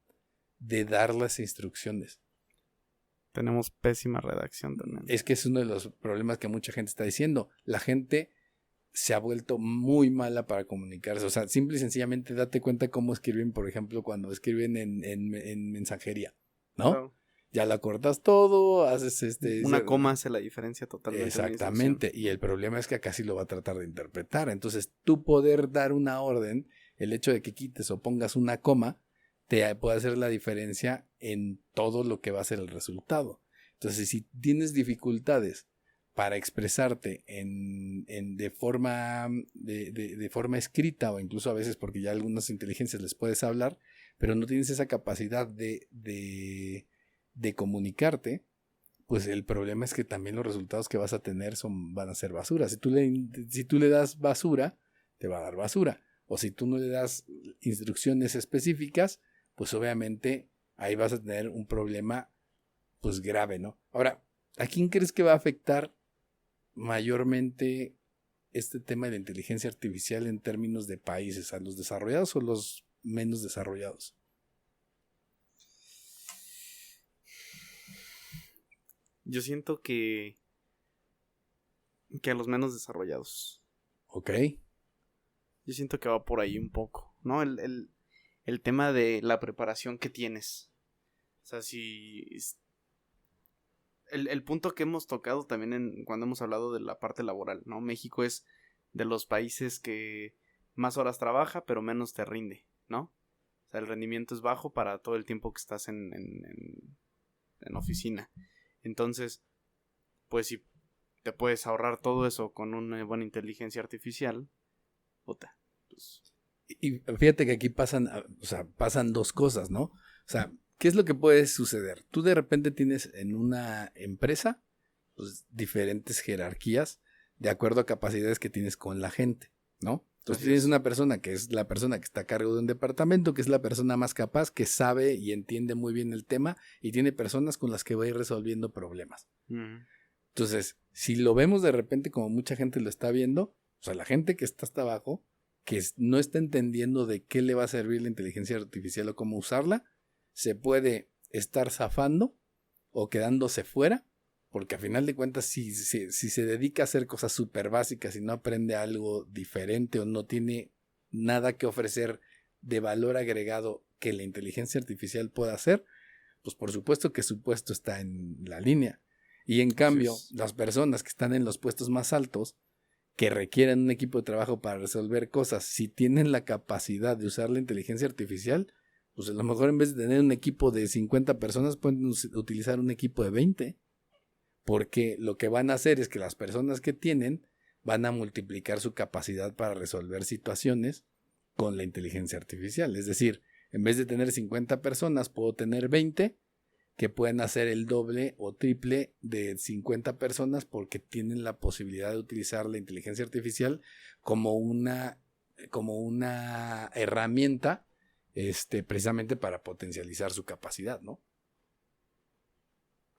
de dar las instrucciones. Tenemos pésima redacción también. Es que es uno de los problemas que mucha gente está diciendo. La gente se ha vuelto muy mala para comunicarse. O sea, simple y sencillamente date cuenta cómo escriben, por ejemplo, cuando escriben en mensajería, ¿no? Claro. Ya la cortas todo, haces una coma hace la diferencia totalmente. Exactamente, y el problema es que acá sí lo va a tratar de interpretar. Entonces, tú poder dar una orden, el hecho de que quites o pongas una coma, te puede hacer la diferencia en todo lo que va a ser el resultado. Entonces, si tienes dificultades para expresarte de forma escrita, o incluso a veces porque ya algunas inteligencias les puedes hablar, pero no tienes esa capacidad de comunicarte, pues el problema es que también los resultados que vas a tener van a ser basura. Si tú le das basura, te va a dar basura. O si tú no le das instrucciones específicas, pues obviamente ahí vas a tener un problema pues grave, ¿no? Ahora, ¿a quién crees que va a afectar mayormente este tema de la inteligencia artificial en términos de países? ¿A los desarrollados o los menos desarrollados? Yo siento que a los menos desarrollados. Ok. Yo siento que va por ahí un poco, ¿no? El tema de la preparación que tienes. O sea, si... El punto que hemos tocado también cuando hemos hablado de la parte laboral, ¿no? México es de los países que más horas trabaja, pero menos te rinde, ¿no? O sea, el rendimiento es bajo para todo el tiempo que estás en oficina. Entonces, pues si te puedes ahorrar todo eso con una buena inteligencia artificial, puta, pues... Y fíjate que aquí pasan dos cosas, ¿no? O sea, ¿qué es lo que puede suceder? Tú de repente tienes en una empresa, pues, diferentes jerarquías de acuerdo a capacidades que tienes con la gente, ¿no? Entonces tienes una persona que es la persona que está a cargo de un departamento, que es la persona más capaz, que sabe y entiende muy bien el tema, y tiene personas con las que va a ir resolviendo problemas. Uh-huh. Entonces, si lo vemos de repente como mucha gente lo está viendo, o sea, la gente que está hasta abajo, que no está entendiendo de qué le va a servir la inteligencia artificial o cómo usarla, se puede estar zafando o quedándose fuera, porque a final de cuentas si se dedica a hacer cosas súper básicas y no aprende algo diferente o no tiene nada que ofrecer de valor agregado que la inteligencia artificial pueda hacer, pues por supuesto que su puesto está en la línea. Y en cambio, las personas que están en los puestos más altos, que requieren un equipo de trabajo para resolver cosas, si tienen la capacidad de usar la inteligencia artificial, pues a lo mejor en vez de tener un equipo de 50 personas pueden utilizar un equipo de 20, porque lo que van a hacer es que las personas que tienen van a multiplicar su capacidad para resolver situaciones con la inteligencia artificial. Es decir, En vez de tener 50 personas, puedo tener 20 que pueden hacer el doble o triple de 50 personas porque tienen la posibilidad de utilizar la inteligencia artificial como una herramienta precisamente para potencializar su capacidad, ¿no?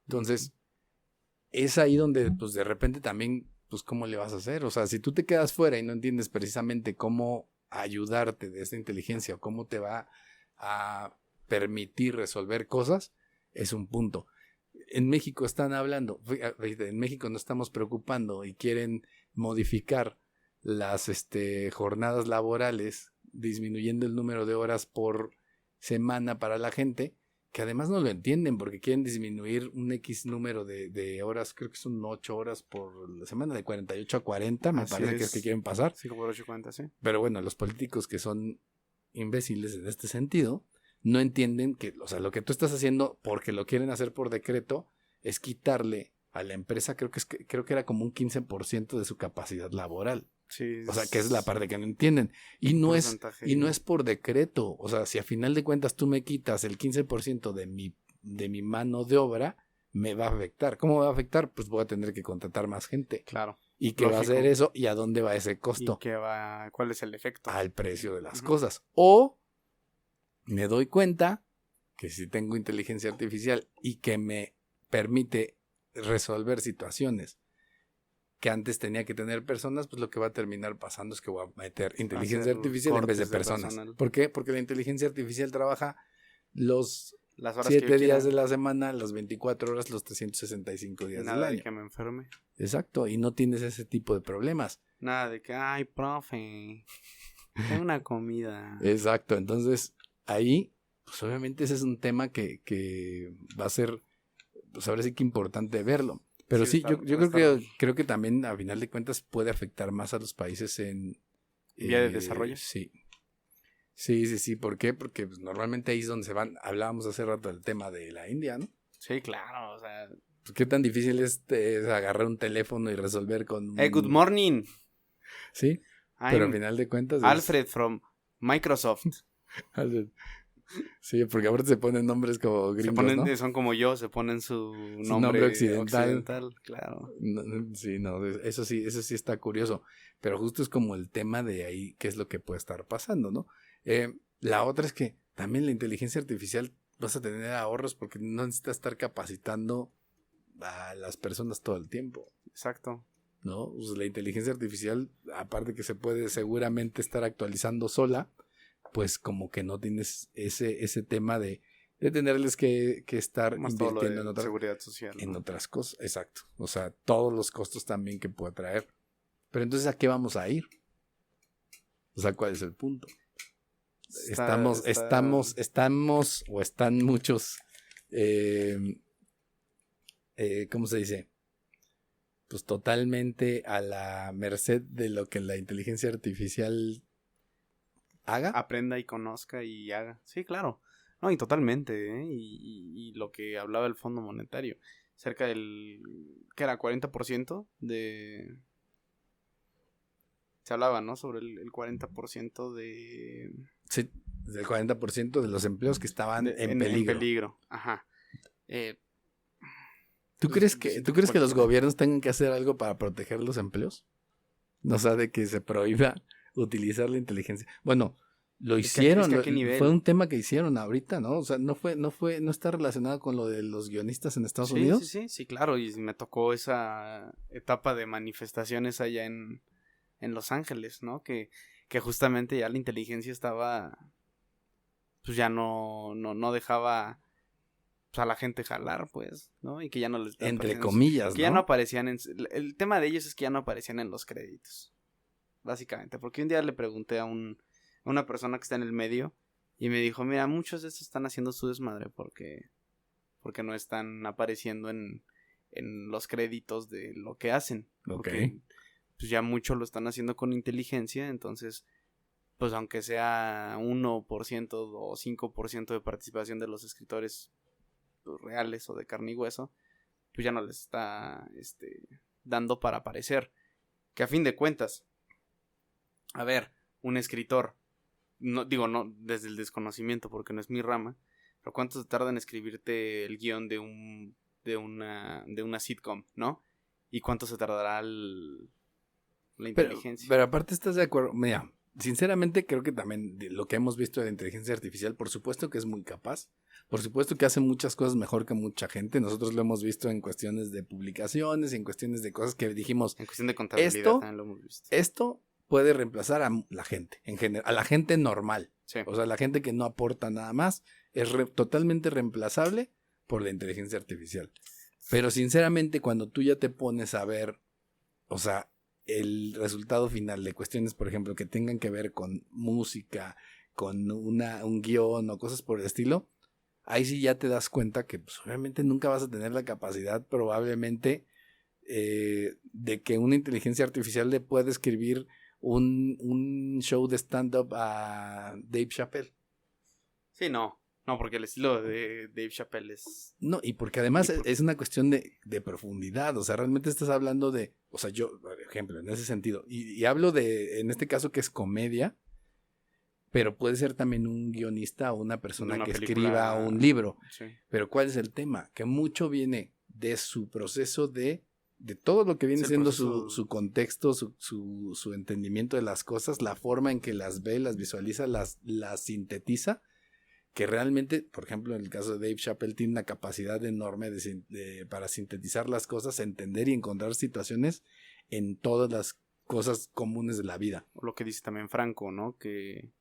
Entonces, es ahí donde pues de repente también, pues ¿cómo le vas a hacer? O sea, si tú te quedas fuera y no entiendes precisamente cómo ayudarte de esta inteligencia o cómo te va a permitir resolver cosas, es un punto. En México están hablando, en México nos estamos preocupando y quieren modificar las jornadas laborales, disminuyendo el número de horas por semana para la gente, que además no lo entienden porque quieren disminuir un X número de horas, creo que son 8 horas por la semana, de 48 a 40, me parece que es que quieren pasar. 5 por 8, 40, sí. Pero bueno, los políticos que son imbéciles en este sentido, no entienden que, o sea, lo que tú estás haciendo porque lo quieren hacer por decreto es quitarle a la empresa, creo que era como un 15% de su capacidad laboral. Sí, o sea, que es la parte que no entienden. Y no es por decreto. O sea, si a final de cuentas tú me quitas el 15% de mi mano de obra, me va a afectar. ¿Cómo me va a afectar? Pues voy a tener que contratar más gente. Claro. ¿Y qué va a hacer eso? ¿Y a dónde va ese costo? ¿Cuál es el efecto? Al precio de las cosas. O me doy cuenta que si tengo inteligencia artificial y que me permite resolver situaciones que antes tenía que tener personas, pues lo que va a terminar pasando es que voy a meter inteligencia artificial en vez de personas. ¿Por qué? Porque la inteligencia artificial trabaja las 7 días de la semana, las 24 horas, los 365 días del año. De que me enferme. Exacto, y no tienes ese tipo de problemas. Nada de que, ay, profe, tengo una comida. Exacto, entonces ahí, pues obviamente ese es un tema que va a ser, pues ahora sí que importante verlo. Pero sí, yo creo que también a final de cuentas puede afectar más a los países en vía de desarrollo. Sí. Sí. ¿Por qué? Porque pues, normalmente ahí es donde se van. Hablábamos hace rato del tema de la India, ¿no? Sí, claro. O sea, pues, ¿qué tan difícil es agarrar un teléfono y resolver con good morning. Sí, pero al final de cuentas Alfred from Microsoft. Sí, porque ahora se ponen nombres como gringos, ¿no? Son como yo, se ponen su nombre occidental, claro. Eso sí está curioso. Pero justo es como el tema de ahí, qué es lo que puede estar pasando, ¿no? La otra es que también la inteligencia artificial vas a tener ahorros porque no necesitas estar capacitando a las personas todo el tiempo. Exacto. ¿No? Pues la inteligencia artificial, aparte que se puede seguramente estar actualizando sola, pues como que no tienes ese tema de tenerles que estar más invirtiendo en seguridad social, en ¿no? otras cosas. Exacto. O sea, todos los costos también que puede traer. Pero entonces, ¿a qué vamos a ir? O sea, ¿cuál es el punto? Estamos o están muchos, ¿cómo se dice? Pues totalmente a la merced de lo que la inteligencia artificial haga. Aprenda y conozca y haga. Sí, claro. No, y totalmente, ¿eh? Y lo que hablaba el Fondo Monetario. Cerca del... ¿qué era? 40% de... Se hablaba, ¿no? Sobre el 40% de... Sí, del 40% de los empleos que estaban en peligro. En peligro, ajá. ¿Tú crees que los gobiernos tengan que hacer algo para proteger los empleos? O sea, de que se prohíba utilizar la inteligencia. Bueno, lo hicieron, fue un tema que hicieron ahorita, ¿no? O sea, no está relacionado con lo de los guionistas en Estados Unidos. Sí, claro, y me tocó esa etapa de manifestaciones allá en Los Ángeles, ¿no? Que justamente ya la inteligencia estaba, pues ya no dejaba pues, a la gente jalar, pues, ¿no? Y que ya no les... Entre comillas, que ya no aparecían el tema de ellos es que ya no aparecían en los créditos. Básicamente, porque un día le pregunté a una persona que está en el medio y me dijo, mira, muchos de estos están haciendo su desmadre porque no están apareciendo en los créditos de lo que hacen. Porque, pues ya mucho lo están haciendo con inteligencia, entonces, pues aunque sea 1% o 5% de participación de los escritores reales o de carne y hueso, pues ya no les está dando para aparecer. Que a fin de cuentas, a ver, un escritor no digo, no desde el desconocimiento porque no es mi rama, pero ¿cuánto se tarda en escribirte el guión de una sitcom, ¿no? ¿Y cuánto se tardará la inteligencia? Pero aparte estás de acuerdo, mira, sinceramente creo que también lo que hemos visto de la inteligencia artificial, por supuesto que es muy capaz, por supuesto que hace muchas cosas mejor que mucha gente, nosotros lo hemos visto en cuestiones de publicaciones, en cuestiones de cosas que dijimos, En cuestión de contabilidad esto, también lo hemos visto. esto puede reemplazar a la gente, en general, a la gente normal, Sí. o sea, la gente que no aporta nada más, es totalmente reemplazable por la inteligencia artificial. Pero sinceramente cuando tú ya te pones a ver, o sea, el resultado final de cuestiones, por ejemplo, que tengan que ver con música, con un guión o cosas por el estilo, ahí sí ya te das cuenta que pues, obviamente nunca vas a tener la capacidad probablemente de que una inteligencia artificial le pueda escribir un show de stand-up a Dave Chappelle. Sí, no, porque el estilo de Dave Chappelle es... No, y porque además es una cuestión de profundidad, o sea, realmente estás hablando de, o sea, yo, por ejemplo, en ese sentido, y hablo de, en este caso que es comedia, pero puede ser también un guionista o una persona Una que película, escriba un libro, sí. pero ¿cuál es el tema? Que mucho viene de su proceso de todo lo que viene siendo su contexto, su entendimiento de las cosas, la forma en que las ve, las visualiza, las sintetiza, que realmente, por ejemplo, en el caso de Dave Chappelle, tiene una capacidad enorme para sintetizar las cosas, entender y encontrar situaciones en todas las cosas comunes de la vida. O lo que dice también Franco, ¿no? Que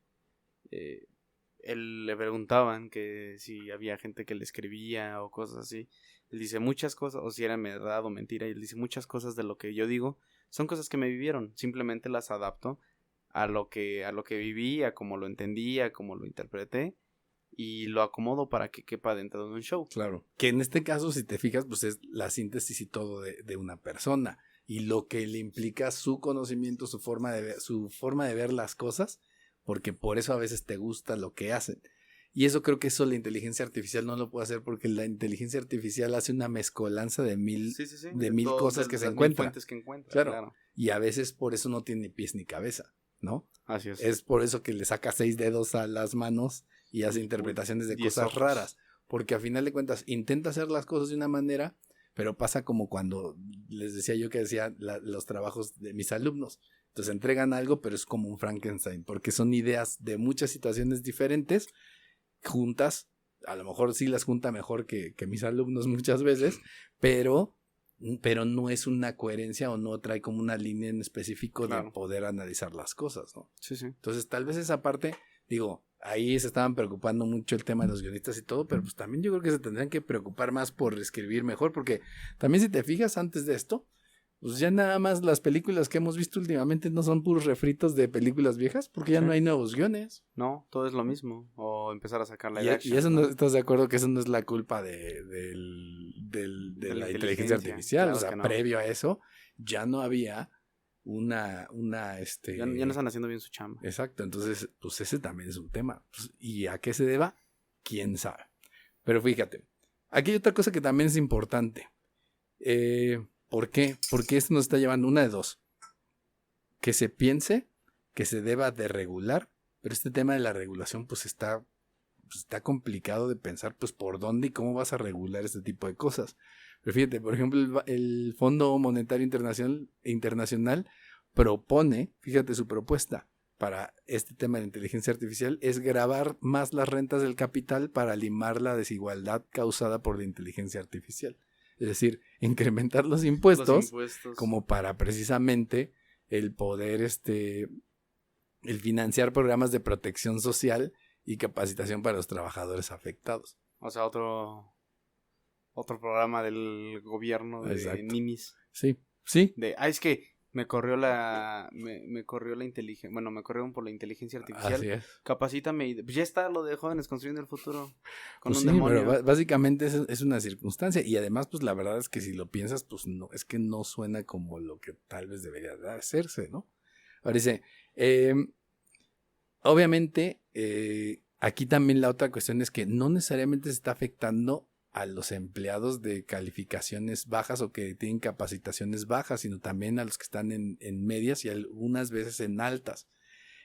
él le preguntaban que si había gente que le escribía o cosas así. Él dice muchas cosas, o si era verdad o mentira, y él dice muchas cosas de lo que yo digo son cosas que me vivieron, simplemente las adapto a lo que viví, a cómo lo entendí, a cómo lo interpreté, y lo acomodo para que quepa dentro de un show. Claro. Que en este caso, si te fijas, pues es la síntesis y todo de una persona. Y lo que le implica su conocimiento, su forma de ver las cosas, porque por eso a veces te gusta lo que hacen. Y eso creo que eso la inteligencia artificial no lo puede hacer, porque la inteligencia artificial hace una mezcolanza de mil cosas que se encuentran. Fuentes que encuentra, claro. Y a veces por eso no tiene ni pies ni cabeza, ¿no? Así es. Es por eso que le saca 6 dedos a las manos y hace interpretaciones de cosas ojos raras. Porque a final de cuentas intenta hacer las cosas de una manera, pero pasa como cuando les decía yo que decía los trabajos de mis alumnos. Entonces entregan algo, pero es como un Frankenstein, porque son ideas de muchas situaciones diferentes juntas. A lo mejor sí las junta mejor que mis alumnos muchas veces, pero no es una coherencia o no trae como una línea en específico de poder analizar las cosas, ¿no? Sí, sí. Entonces tal vez esa parte, digo, ahí se estaban preocupando mucho el tema de los guionistas y todo, pero pues también yo creo que se tendrían que preocupar más por escribir mejor, porque también si te fijas antes de esto, pues ya nada más las películas que hemos visto últimamente no son puros refritos de películas viejas, porque ya no hay nuevos guiones. No, todo es lo mismo. O empezar a sacar live Y action. eso no, ¿estás de acuerdo que eso no es la culpa de la inteligencia artificial? Claro, o sea, que no. previo a eso, ya no había una Ya no están haciendo bien su chamba. Exacto, entonces, pues ese también es un tema. Pues, ¿y a qué se deba? ¿Quién sabe? Pero fíjate, aquí hay otra cosa que también es importante. ¿Por qué? Porque esto nos está llevando una de dos. Que se piense que se deba de regular, pero este tema de la regulación pues está complicado de pensar pues por dónde y cómo vas a regular este tipo de cosas. Pero fíjate, por ejemplo, el Fondo Monetario Internacional propone, fíjate su propuesta para este tema de inteligencia artificial, es gravar más las rentas del capital para limar la desigualdad causada por la inteligencia artificial. Es decir, incrementar los impuestos como para precisamente el poder, el financiar programas de protección social y capacitación para los trabajadores afectados. O sea, otro programa del gobierno de ninis. Sí, sí. Es que me corrió la inteligencia, bueno, me corrieron por la inteligencia artificial. Así es. Capacítame y pues ya está lo de Jóvenes Construyendo el Futuro con pues un sí, demonio. Pero básicamente es una circunstancia y además pues la verdad es que si lo piensas pues no, es que no suena como lo que tal vez debería de hacerse, ¿no? Ahora dice, obviamente aquí también la otra cuestión es que no necesariamente se está afectando a los empleados de calificaciones bajas o que tienen capacitaciones bajas, sino también a los que están en medias y algunas veces en altas.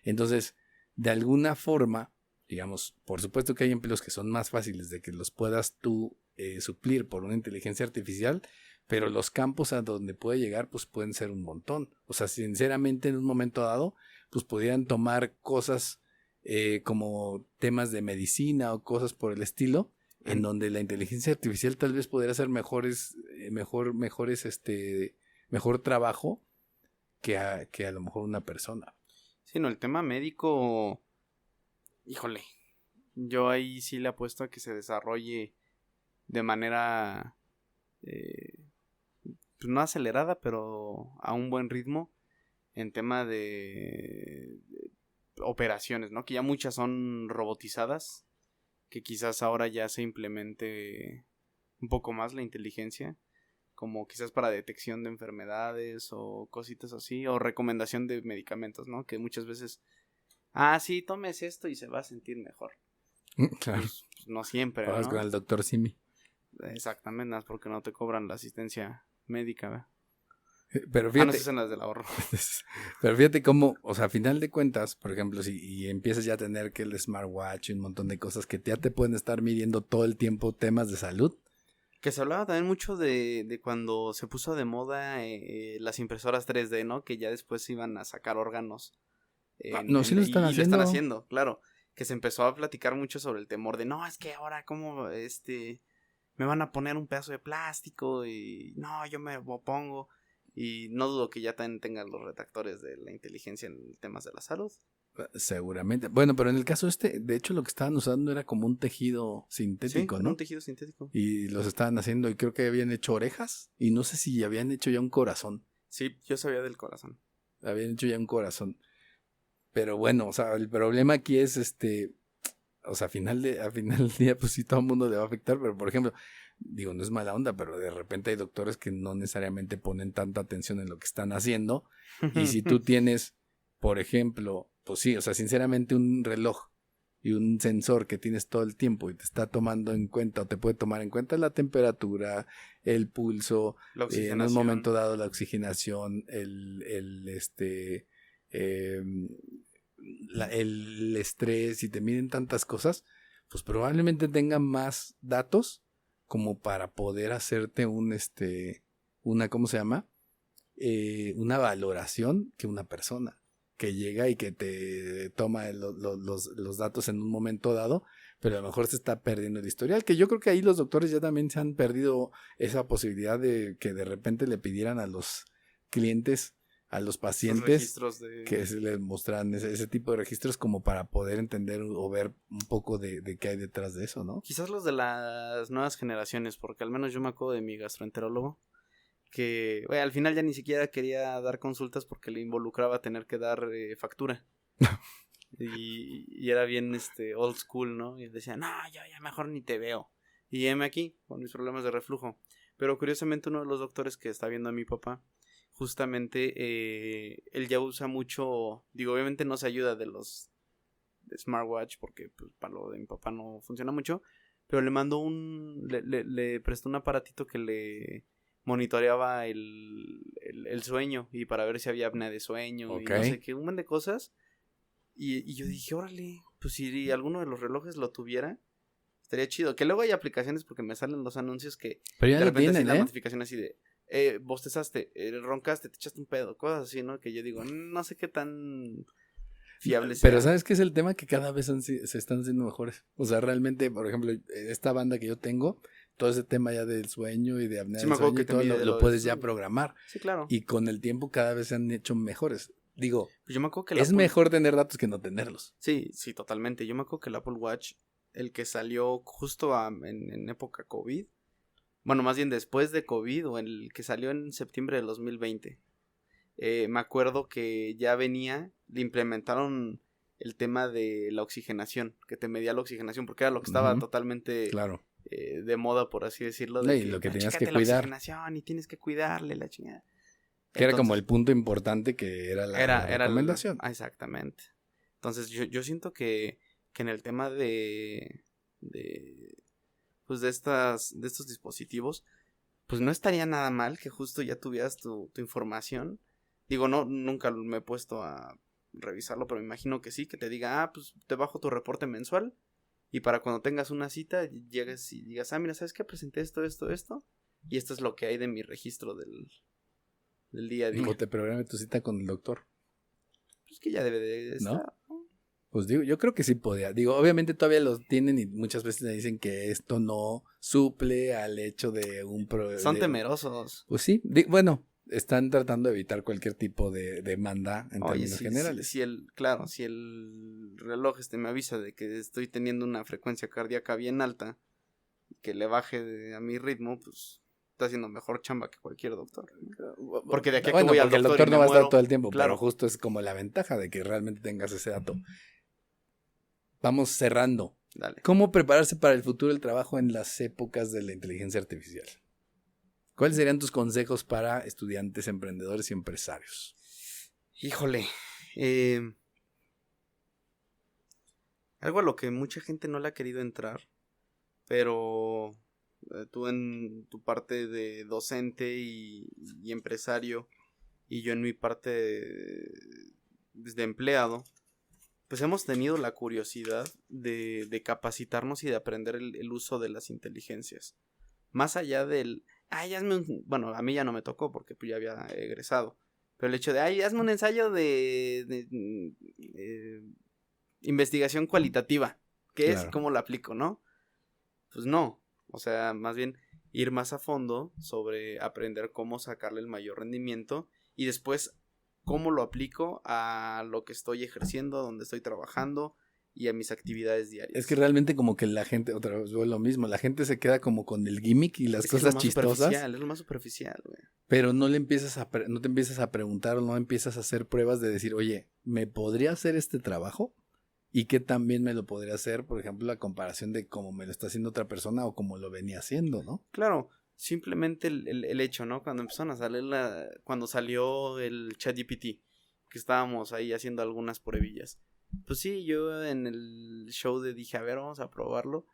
Entonces, de alguna forma, digamos, por supuesto que hay empleos que son más fáciles de que los puedas tú suplir por una inteligencia artificial, pero los campos a donde puede llegar pues pueden ser un montón. O sea, sinceramente en un momento dado pues podrían tomar cosas como temas de medicina o cosas por el estilo, en donde la inteligencia artificial tal vez podría hacer mejor trabajo que a lo mejor una persona. Sí, no, el tema médico, híjole, yo ahí sí le apuesto a que se desarrolle de manera, pues no acelerada, pero a un buen ritmo en tema de operaciones, ¿no? Que ya muchas son robotizadas, que quizás ahora ya se implemente un poco más la inteligencia, como quizás para detección de enfermedades o cositas así, o recomendación de medicamentos, ¿no? Que muchas veces, sí, tomes esto y se va a sentir mejor. Claro. Pues, no siempre, Vas ¿no? con el doctor Simi. Exactamente, nada, porque no te cobran la asistencia médica, ¿verdad? Pero fíjate, no sé si son las del ahorro. pero fíjate cómo, o sea, a final de cuentas, por ejemplo, si empiezas ya a tener que el smartwatch y un montón de cosas que ya te pueden estar midiendo todo el tiempo temas de salud. Que se hablaba también mucho de cuando se puso de moda las impresoras 3D, ¿no? Que ya después iban a sacar órganos. No, sí lo están y haciendo. lo están haciendo, claro. Que se empezó a platicar mucho sobre el temor de, no, es que ahora como, me van a poner un pedazo de plástico y no, yo me opongo. Y no dudo que ya también tengan los retractores de la inteligencia en temas de la salud. Seguramente. Bueno, pero en el caso de hecho lo que estaban usando era como un tejido sintético, Sí, ¿no? un tejido sintético. Y los estaban haciendo y creo que habían hecho orejas y no sé si habían hecho ya un corazón. Sí, yo sabía del corazón. Habían hecho ya un corazón. Pero bueno, o sea, el problema aquí es o sea, al final del día pues sí todo el mundo le va a afectar, pero por ejemplo, digo, no es mala onda, pero de repente hay doctores que no necesariamente ponen tanta atención en lo que están haciendo. Y si tú tienes, por ejemplo, pues sí, o sea, sinceramente un reloj y un sensor que tienes todo el tiempo y te está tomando en cuenta o te puede tomar en cuenta la temperatura, el pulso, en un momento dado la oxigenación, el estrés, y te miden tantas cosas, pues probablemente tengan más datos como para poder hacerte ¿cómo se llama? Una valoración que una persona que llega y que te toma los datos en un momento dado, pero a lo mejor se está perdiendo el historial, que yo creo que ahí los doctores ya también se han perdido esa posibilidad de que de repente le pidieran a los clientes, a los pacientes, que se les mostraran ese tipo de registros como para poder entender o ver un poco de qué hay detrás de eso, ¿no? Quizás los de las nuevas generaciones, porque al menos yo me acuerdo de mi gastroenterólogo, que al final ya ni siquiera quería dar consultas porque le involucraba tener que dar factura. y era bien old school, ¿no? Y decía, no, yo ya mejor ni te veo. Y heme aquí, con mis problemas de reflujo. Pero curiosamente uno de los doctores que está viendo a mi papá, justamente él ya usa mucho, digo, obviamente no se ayuda de los de smartwatch porque pues, para lo de mi papá no funciona mucho, pero le mandó le prestó un aparatito que le monitoreaba el sueño y para ver si había apnea de sueño, okay, y no sé qué, un montón de cosas. Y yo dije, órale, pues si alguno de los relojes lo tuviera, estaría chido. Que luego hay aplicaciones porque me salen los anuncios que pero ya de repente tienen, así la notificación así de bostezaste, roncaste, te echaste un pedo, cosas así, ¿no? Que yo digo, no sé qué tan fiable sea. Pero ¿sabes qué es el tema? Que cada vez se están haciendo mejores. O sea, realmente, por ejemplo, esta banda que yo tengo, todo ese tema ya del sueño y de apnea del sueño y todo lo puedes ya programar. Sí, claro. Y con el tiempo cada vez se han hecho mejores. Digo, pues yo me acuerdo que es mejor tener datos que no tenerlos. Sí, totalmente. Yo me acuerdo que el Apple Watch, el que salió justo en época COVID, bueno, más bien después de COVID, o el que salió en septiembre de 2020, me acuerdo que ya le implementaron el tema de la oxigenación, que te medía la oxigenación, porque era lo que estaba totalmente claro. De moda, por así decirlo. Y lo que tenías que cuidar. La oxigenación y tienes que cuidarle la chingada. Que era como el punto importante que era la recomendación. Exactamente. Entonces yo siento que en el tema de estos dispositivos, pues no estaría nada mal que justo ya tuvieras tu información. Digo, nunca me he puesto a revisarlo, pero me imagino que sí, que te diga, pues te bajo tu reporte mensual y para cuando tengas una cita llegues y digas, mira, ¿sabes qué? Presenté esto y esto es lo que hay de mi registro del día a día. O te programe tu cita con el doctor. Pues que ya debe de estar, ¿no? Pues digo, yo creo que sí podía. Digo, obviamente todavía los tienen y muchas veces me dicen que esto no suple al hecho de un Son temerosos. Pues sí, bueno, están tratando de evitar cualquier tipo de demanda en términos generales. Si el reloj me avisa de que estoy teniendo una frecuencia cardíaca bien alta, que le baje a mi ritmo, pues está haciendo mejor chamba que cualquier doctor. Porque de aquí a que voy al doctor, el doctor no va a estar todo el tiempo, claro. Pero justo es como la ventaja de que realmente tengas ese dato. Vamos cerrando. Dale. ¿Cómo prepararse para el futuro del trabajo en las épocas de la inteligencia artificial? ¿Cuáles serían tus consejos para estudiantes, emprendedores y empresarios? Híjole. Algo a lo que mucha gente no le ha querido entrar, pero tú en tu parte de docente y empresario y yo en mi parte de empleado, pues hemos tenido la curiosidad de capacitarnos y de aprender el uso de las inteligencias. Más allá del, bueno, a mí ya no me tocó porque pues ya había egresado. Pero el hecho de, hazme un ensayo de investigación cualitativa. ¿Qué es y cómo lo aplico, no? Pues no. O sea, más bien ir más a fondo sobre aprender cómo sacarle el mayor rendimiento y después cómo lo aplico a lo que estoy ejerciendo, a donde estoy trabajando y a mis actividades diarias. Es que realmente como que la gente, otra vez lo mismo, la gente se queda como con el gimmick y las cosas chistosas. Es lo más superficial, güey. Pero no te empiezas a preguntar o no empiezas a hacer pruebas de decir, oye, ¿me podría hacer este trabajo? Y que también me lo podría hacer, por ejemplo, la comparación de cómo me lo está haciendo otra persona o cómo lo venía haciendo, ¿no? Claro. Simplemente el hecho, ¿no? Cuando empezaron a salir cuando salió el ChatGPT, que estábamos ahí haciendo algunas pruebillas. Pues sí, yo en el show dije, a ver, vamos a probarlo.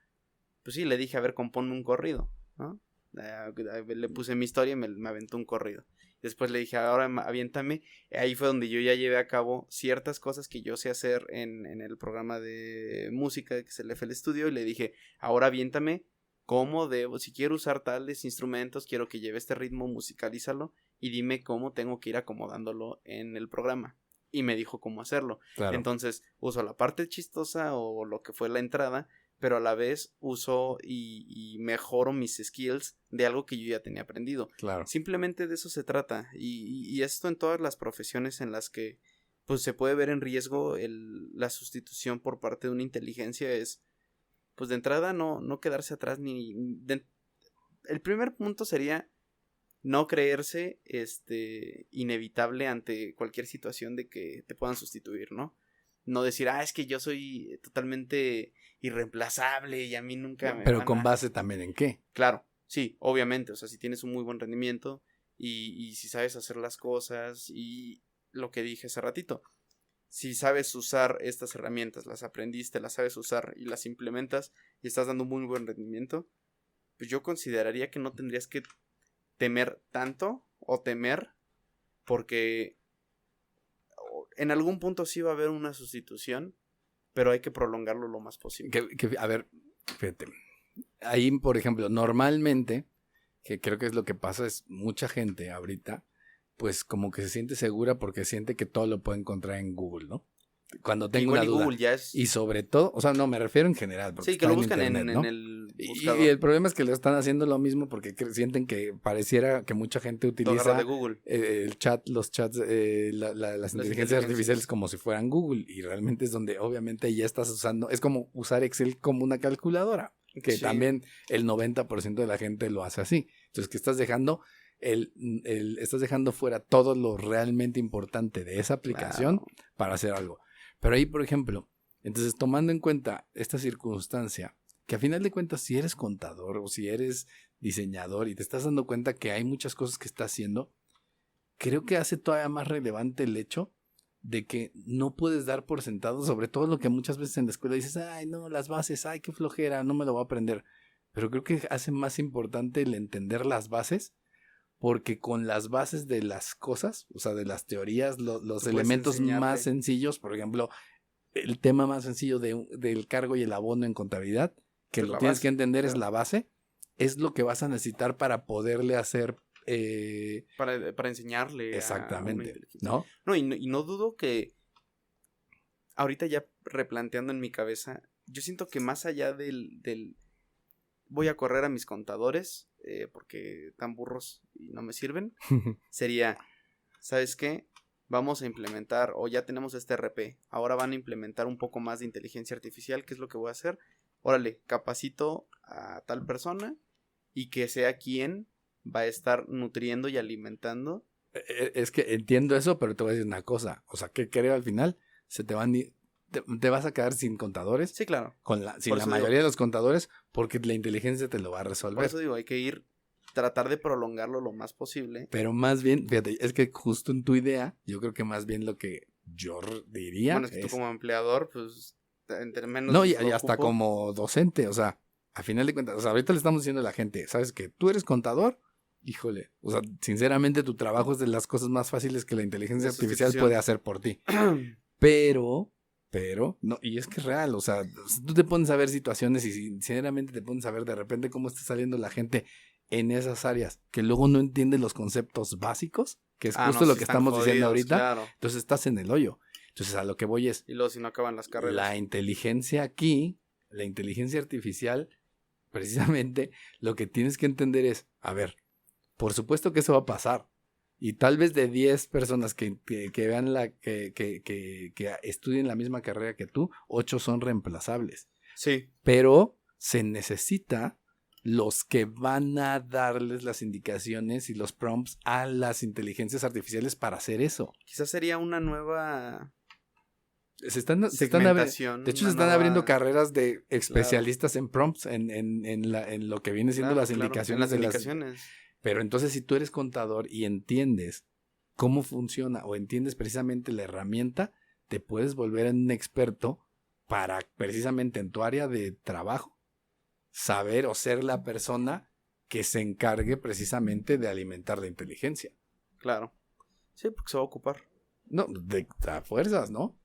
Pues sí, le dije, a ver, compónme un corrido, ¿no? Le puse mi historia y me aventó un corrido. Después le dije, ahora aviéntame. Ahí fue donde yo ya llevé a cabo ciertas cosas que yo sé hacer en el programa de música que es el FL Studio. Y le dije, ahora aviéntame. ¿Cómo debo? Si quiero usar tales instrumentos, quiero que lleve este ritmo, musicalízalo y dime cómo tengo que ir acomodándolo en el programa. Y me dijo cómo hacerlo. Claro. Entonces, uso la parte chistosa o lo que fue la entrada, pero a la vez uso y mejoro mis skills de algo que yo ya tenía aprendido. Claro. Simplemente de eso se trata. Y esto en todas las profesiones en las que pues se puede ver en riesgo la sustitución por parte de una inteligencia es, pues de entrada no quedarse atrás el primer punto sería no creerse inevitable ante cualquier situación de que te puedan sustituir, ¿no? No decir, es que yo soy totalmente irreemplazable y a mí nunca me Pero con base también en qué. Claro, sí, obviamente, o sea, si tienes un muy buen rendimiento y si sabes hacer las cosas y lo que dije hace ratito, si sabes usar estas herramientas, las aprendiste, las sabes usar y las implementas y estás dando un muy buen rendimiento, pues yo consideraría que no tendrías que temer tanto o temer porque en algún punto sí va a haber una sustitución, pero hay que prolongarlo lo más posible. A ver, fíjate, ahí por ejemplo, normalmente, que creo que es lo que pasa, es mucha gente ahorita pues como que se siente segura porque siente que todo lo puede encontrar en Google, ¿no? Cuando tengo una duda. Google ya es... Y sobre todo, o sea, no, me refiero en general. Sí, que lo buscan internet, ¿no? en el buscador. Y el problema es que lo están haciendo lo mismo porque sienten que pareciera que mucha gente utiliza de Google. los chats, las inteligencias artificiales como si fueran Google. Y realmente es donde obviamente ya estás usando, es como usar Excel como una calculadora. Que sí. También el 90% de la gente lo hace así. Entonces, que estás dejando... estás dejando fuera todo lo realmente importante de esa aplicación para hacer algo. Pero ahí, por ejemplo, entonces tomando en cuenta esta circunstancia, que a final de cuentas si eres contador o si eres diseñador y te estás dando cuenta que hay muchas cosas que estás haciendo, creo que hace todavía más relevante el hecho de que no puedes dar por sentado, sobre todo lo que muchas veces en la escuela dices, ay no, las bases, ay qué flojera, no me lo voy a aprender. Pero creo que hace más importante el entender las bases, porque con las bases de las cosas, o sea, de las teorías, los Tú elementos puedes más enseñarle. sencillos, por ejemplo, el tema más sencillo del cargo y el abono en contabilidad, que Es lo la tienes base, que entender es claro. la base, es lo que vas a necesitar para poderle hacer Para enseñarle a una exactamente, inteligencia. ¿no? No, y no dudo que ahorita ya replanteando en mi cabeza, yo siento que más allá del voy a correr a mis contadores porque tan burros y no me sirven, sería, ¿sabes qué? Vamos a implementar, o ya tenemos este RP, ahora van a implementar un poco más de inteligencia artificial, ¿qué es lo que voy a hacer? Órale, capacito a tal persona y que sea quien va a estar nutriendo y alimentando. Es que entiendo eso, pero te voy a decir una cosa, o sea, que creo al final se te van te vas a quedar sin contadores, Sí, claro. sin Por la eso mayoría digo- de los contadores, porque la inteligencia te lo va a Por resolver. eso digo, hay que tratar de prolongarlo lo más posible. Pero más bien, fíjate, es que justo en tu idea, yo creo que más bien lo que yo diría Bueno, es que tú como empleador, pues, entre menos no, y lo hasta ocupo. como docente, o sea, a final de cuentas, o sea, ahorita le estamos diciendo a la gente, ¿sabes que tú eres contador? Híjole, o sea, sinceramente tu trabajo es de las cosas más fáciles que la inteligencia De artificial sustitución. puede hacer por ti. Pero, no, y es que es real, o sea, tú te pones a ver situaciones y sinceramente te pones a ver de repente cómo está saliendo la gente en esas áreas, que luego no entiende los conceptos básicos, que es justo no, lo sí que están estamos diciendo jodidos, ahorita, claro. entonces estás en el hoyo. Entonces a lo que voy es, Y luego si no acaban las carreras. la inteligencia aquí, la inteligencia artificial, precisamente lo que tienes que entender es, a ver, por supuesto que eso va a pasar. Y tal vez de 10 personas que vean que estudien la misma carrera que tú, 8 son reemplazables. Sí, Pero se necesita los que van a darles las indicaciones y los prompts a las inteligencias artificiales para hacer eso. quizás sería una nueva Se están segmentación. de hecho, una se están nueva- abriendo carreras de especialistas en prompts, en lo que viene siendo claro, las claro, indicaciones en las de las. indicaciones. Pero entonces, si tú eres contador y entiendes cómo funciona o entiendes precisamente la herramienta, te puedes volver un experto para precisamente en tu área de trabajo saber o ser la persona que se encargue precisamente de alimentar la inteligencia. Claro. Sí, porque se va a ocupar. No, a fuerzas, ¿no?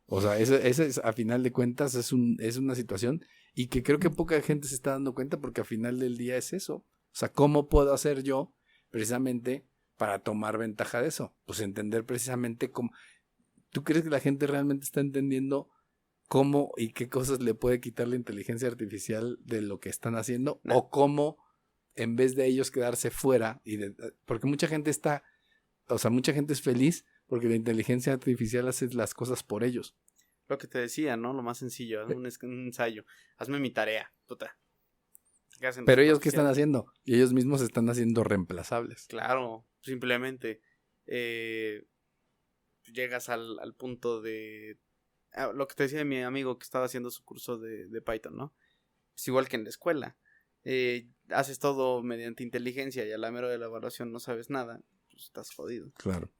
O sea, ese es, a final de cuentas es una situación y que creo que poca gente se está dando cuenta porque a final del día es eso. O sea, ¿cómo puedo hacer yo precisamente para tomar ventaja de eso? Pues entender precisamente cómo. ¿Tú crees que la gente realmente está entendiendo cómo y qué cosas le puede quitar la inteligencia artificial de lo que están haciendo? No. O cómo, en vez de ellos quedarse fuera, porque mucha gente mucha gente es feliz porque la inteligencia artificial hace las cosas por ellos. Lo que te decía, ¿no? Lo más sencillo, hazme un ensayo. Hazme mi tarea, puta. ¿Qué hacen Pero los ellos, ¿qué están artificiales? haciendo? Y ellos mismos se están haciendo reemplazables. Claro, simplemente llegas al punto de... lo que te decía de mi amigo que estaba haciendo su curso de Python, ¿no? Es igual que en la escuela. Haces todo mediante inteligencia y a la mera de la evaluación no sabes nada, pues estás jodido. Claro.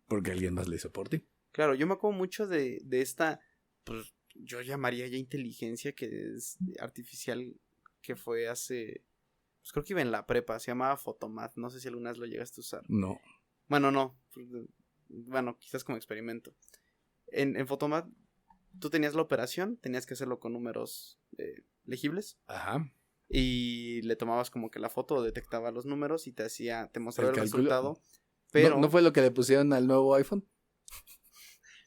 Porque alguien más lo hizo por ti. Claro, yo me acuerdo mucho de esta, pues yo llamaría ya inteligencia que es artificial, que fue hace, pues creo que iba en la prepa, se llamaba Photomath, no sé si alguna vez lo llegaste a usar. No. Bueno, no, bueno, quizás como experimento. En Photomath, tú tenías la operación, tenías que hacerlo con números legibles. Ajá. Y le tomabas como que la foto, detectaba los números y te mostraba el cálculo. resultado. Pero, ¿No fue lo que le pusieron al nuevo iPhone?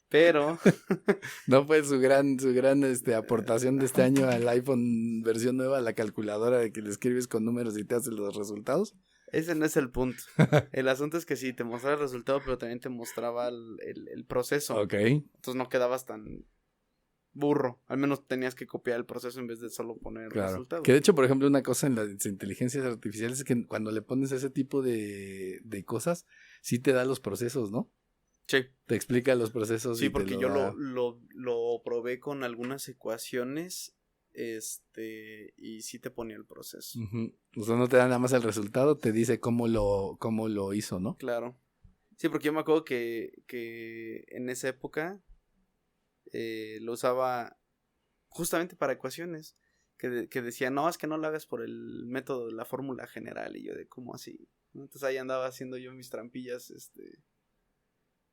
pero, ¿No fue su gran aportación de este año al iPhone versión nueva, la calculadora de que le escribes con números y te hace los resultados? ese no es el punto. El asunto es que sí, te mostraba el resultado, pero también te mostraba el proceso. Ok. Entonces no quedabas tan burro. Al menos tenías que copiar el proceso en vez de solo poner el Claro. resultado. Que de hecho, por ejemplo, una cosa en las inteligencias artificiales es que cuando le pones ese tipo de cosas, sí te da los procesos, ¿no? Sí. Te explica los procesos. Sí, y porque te yo da. lo probé con algunas ecuaciones, y sí te ponía el proceso. Ujú. O sea, no te da nada más el resultado, te dice cómo lo hizo, ¿no? Claro. Sí, porque yo me acuerdo que en esa época lo usaba justamente para ecuaciones. que decía, no, es que no lo hagas por el método de la fórmula general. Y yo de, ¿cómo así? Entonces ahí andaba haciendo yo mis trampillas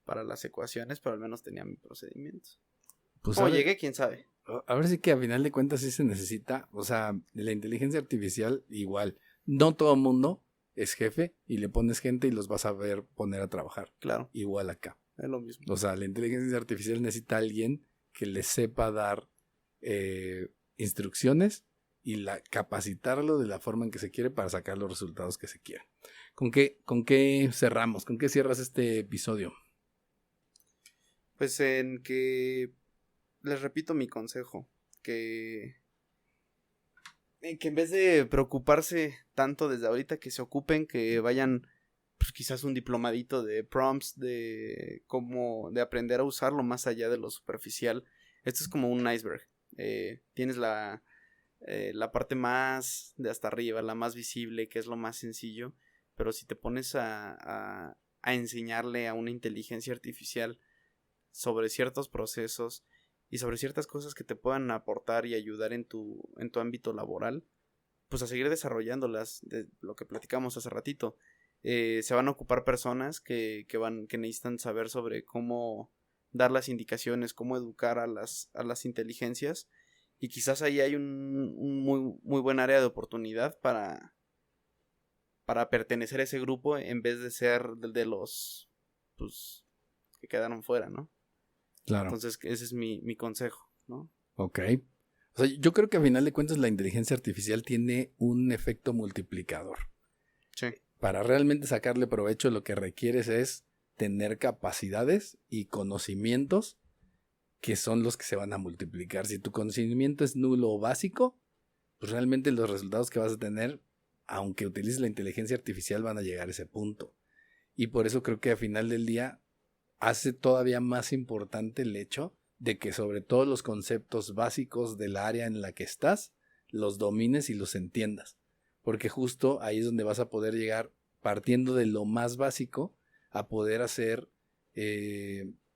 para las ecuaciones, pero al menos tenía mi procedimiento. Pues ¿Cómo llegué? ¿Quién sabe? A ver si que a final de cuentas sí se necesita, o sea, de la inteligencia artificial igual. No todo el mundo es jefe y le pones gente y los vas a ver poner a trabajar. Claro. Igual acá. Es lo mismo. O sea, la inteligencia artificial necesita a alguien que le sepa dar instrucciones y capacitarlo de la forma en que se quiere para sacar los resultados que se quieren. ¿Con qué cerramos? ¿Con qué cierras este episodio? Pues en que les repito mi consejo, que en vez de preocuparse tanto desde ahorita, que se ocupen, que vayan pues, quizás un diplomadito de prompts, de cómo, de aprender a usarlo más allá de lo superficial. Esto es como un iceberg. Tienes la parte más de hasta arriba, la más visible, que es lo más sencillo, pero si te pones a enseñarle a una inteligencia artificial sobre ciertos procesos y sobre ciertas cosas que te puedan aportar y ayudar en tu ámbito laboral, pues a seguir desarrollándolas, de lo que platicamos hace ratito. Se van a ocupar personas que necesitan saber sobre cómo dar las indicaciones, cómo educar a las inteligencias, y quizás ahí hay un muy, muy buen área de oportunidad para pertenecer a ese grupo en vez de ser de los pues que quedaron fuera, ¿no? Claro. Entonces ese es mi consejo, ¿no? Ok. O sea, yo creo que a final de cuentas la inteligencia artificial tiene un efecto multiplicador. Sí. Para realmente sacarle provecho, lo que requieres es tener capacidades y conocimientos que son los que se van a multiplicar. Si tu conocimiento es nulo o básico, pues realmente los resultados que vas a tener, aunque utilices la inteligencia artificial, van a llegar a ese punto. Y por eso creo que al final del día hace todavía más importante el hecho de que sobre todo los conceptos básicos del área en la que estás, los domines y los entiendas. Porque justo ahí es donde vas a poder llegar, partiendo de lo más básico, a poder hacer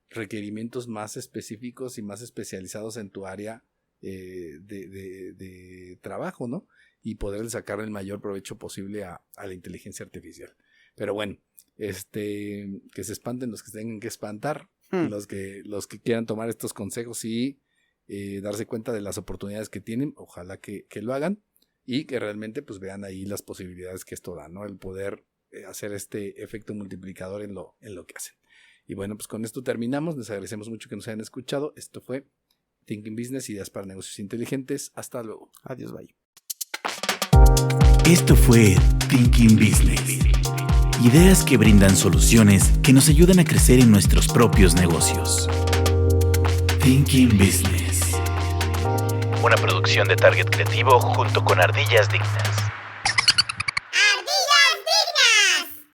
requerimientos más específicos y más especializados en tu área de trabajo, ¿no? Y poder sacar el mayor provecho posible a la inteligencia artificial. Pero bueno, que se espanten los que se tengan que espantar, los que quieran tomar estos consejos y darse cuenta de las oportunidades que tienen, ojalá que lo hagan y que realmente pues vean ahí las posibilidades que esto da, ¿no? El poder hacer este efecto multiplicador en lo que hacen. Y bueno, pues con esto terminamos. Les agradecemos mucho que nos hayan escuchado. Esto fue Thinking Business, ideas para negocios inteligentes. Hasta luego. Adiós, bye. Esto fue Thinking Business. Ideas que brindan soluciones que nos ayudan a crecer en nuestros propios negocios. Thinking Business. Una producción de Target Creativo junto con Ardillas Dignas.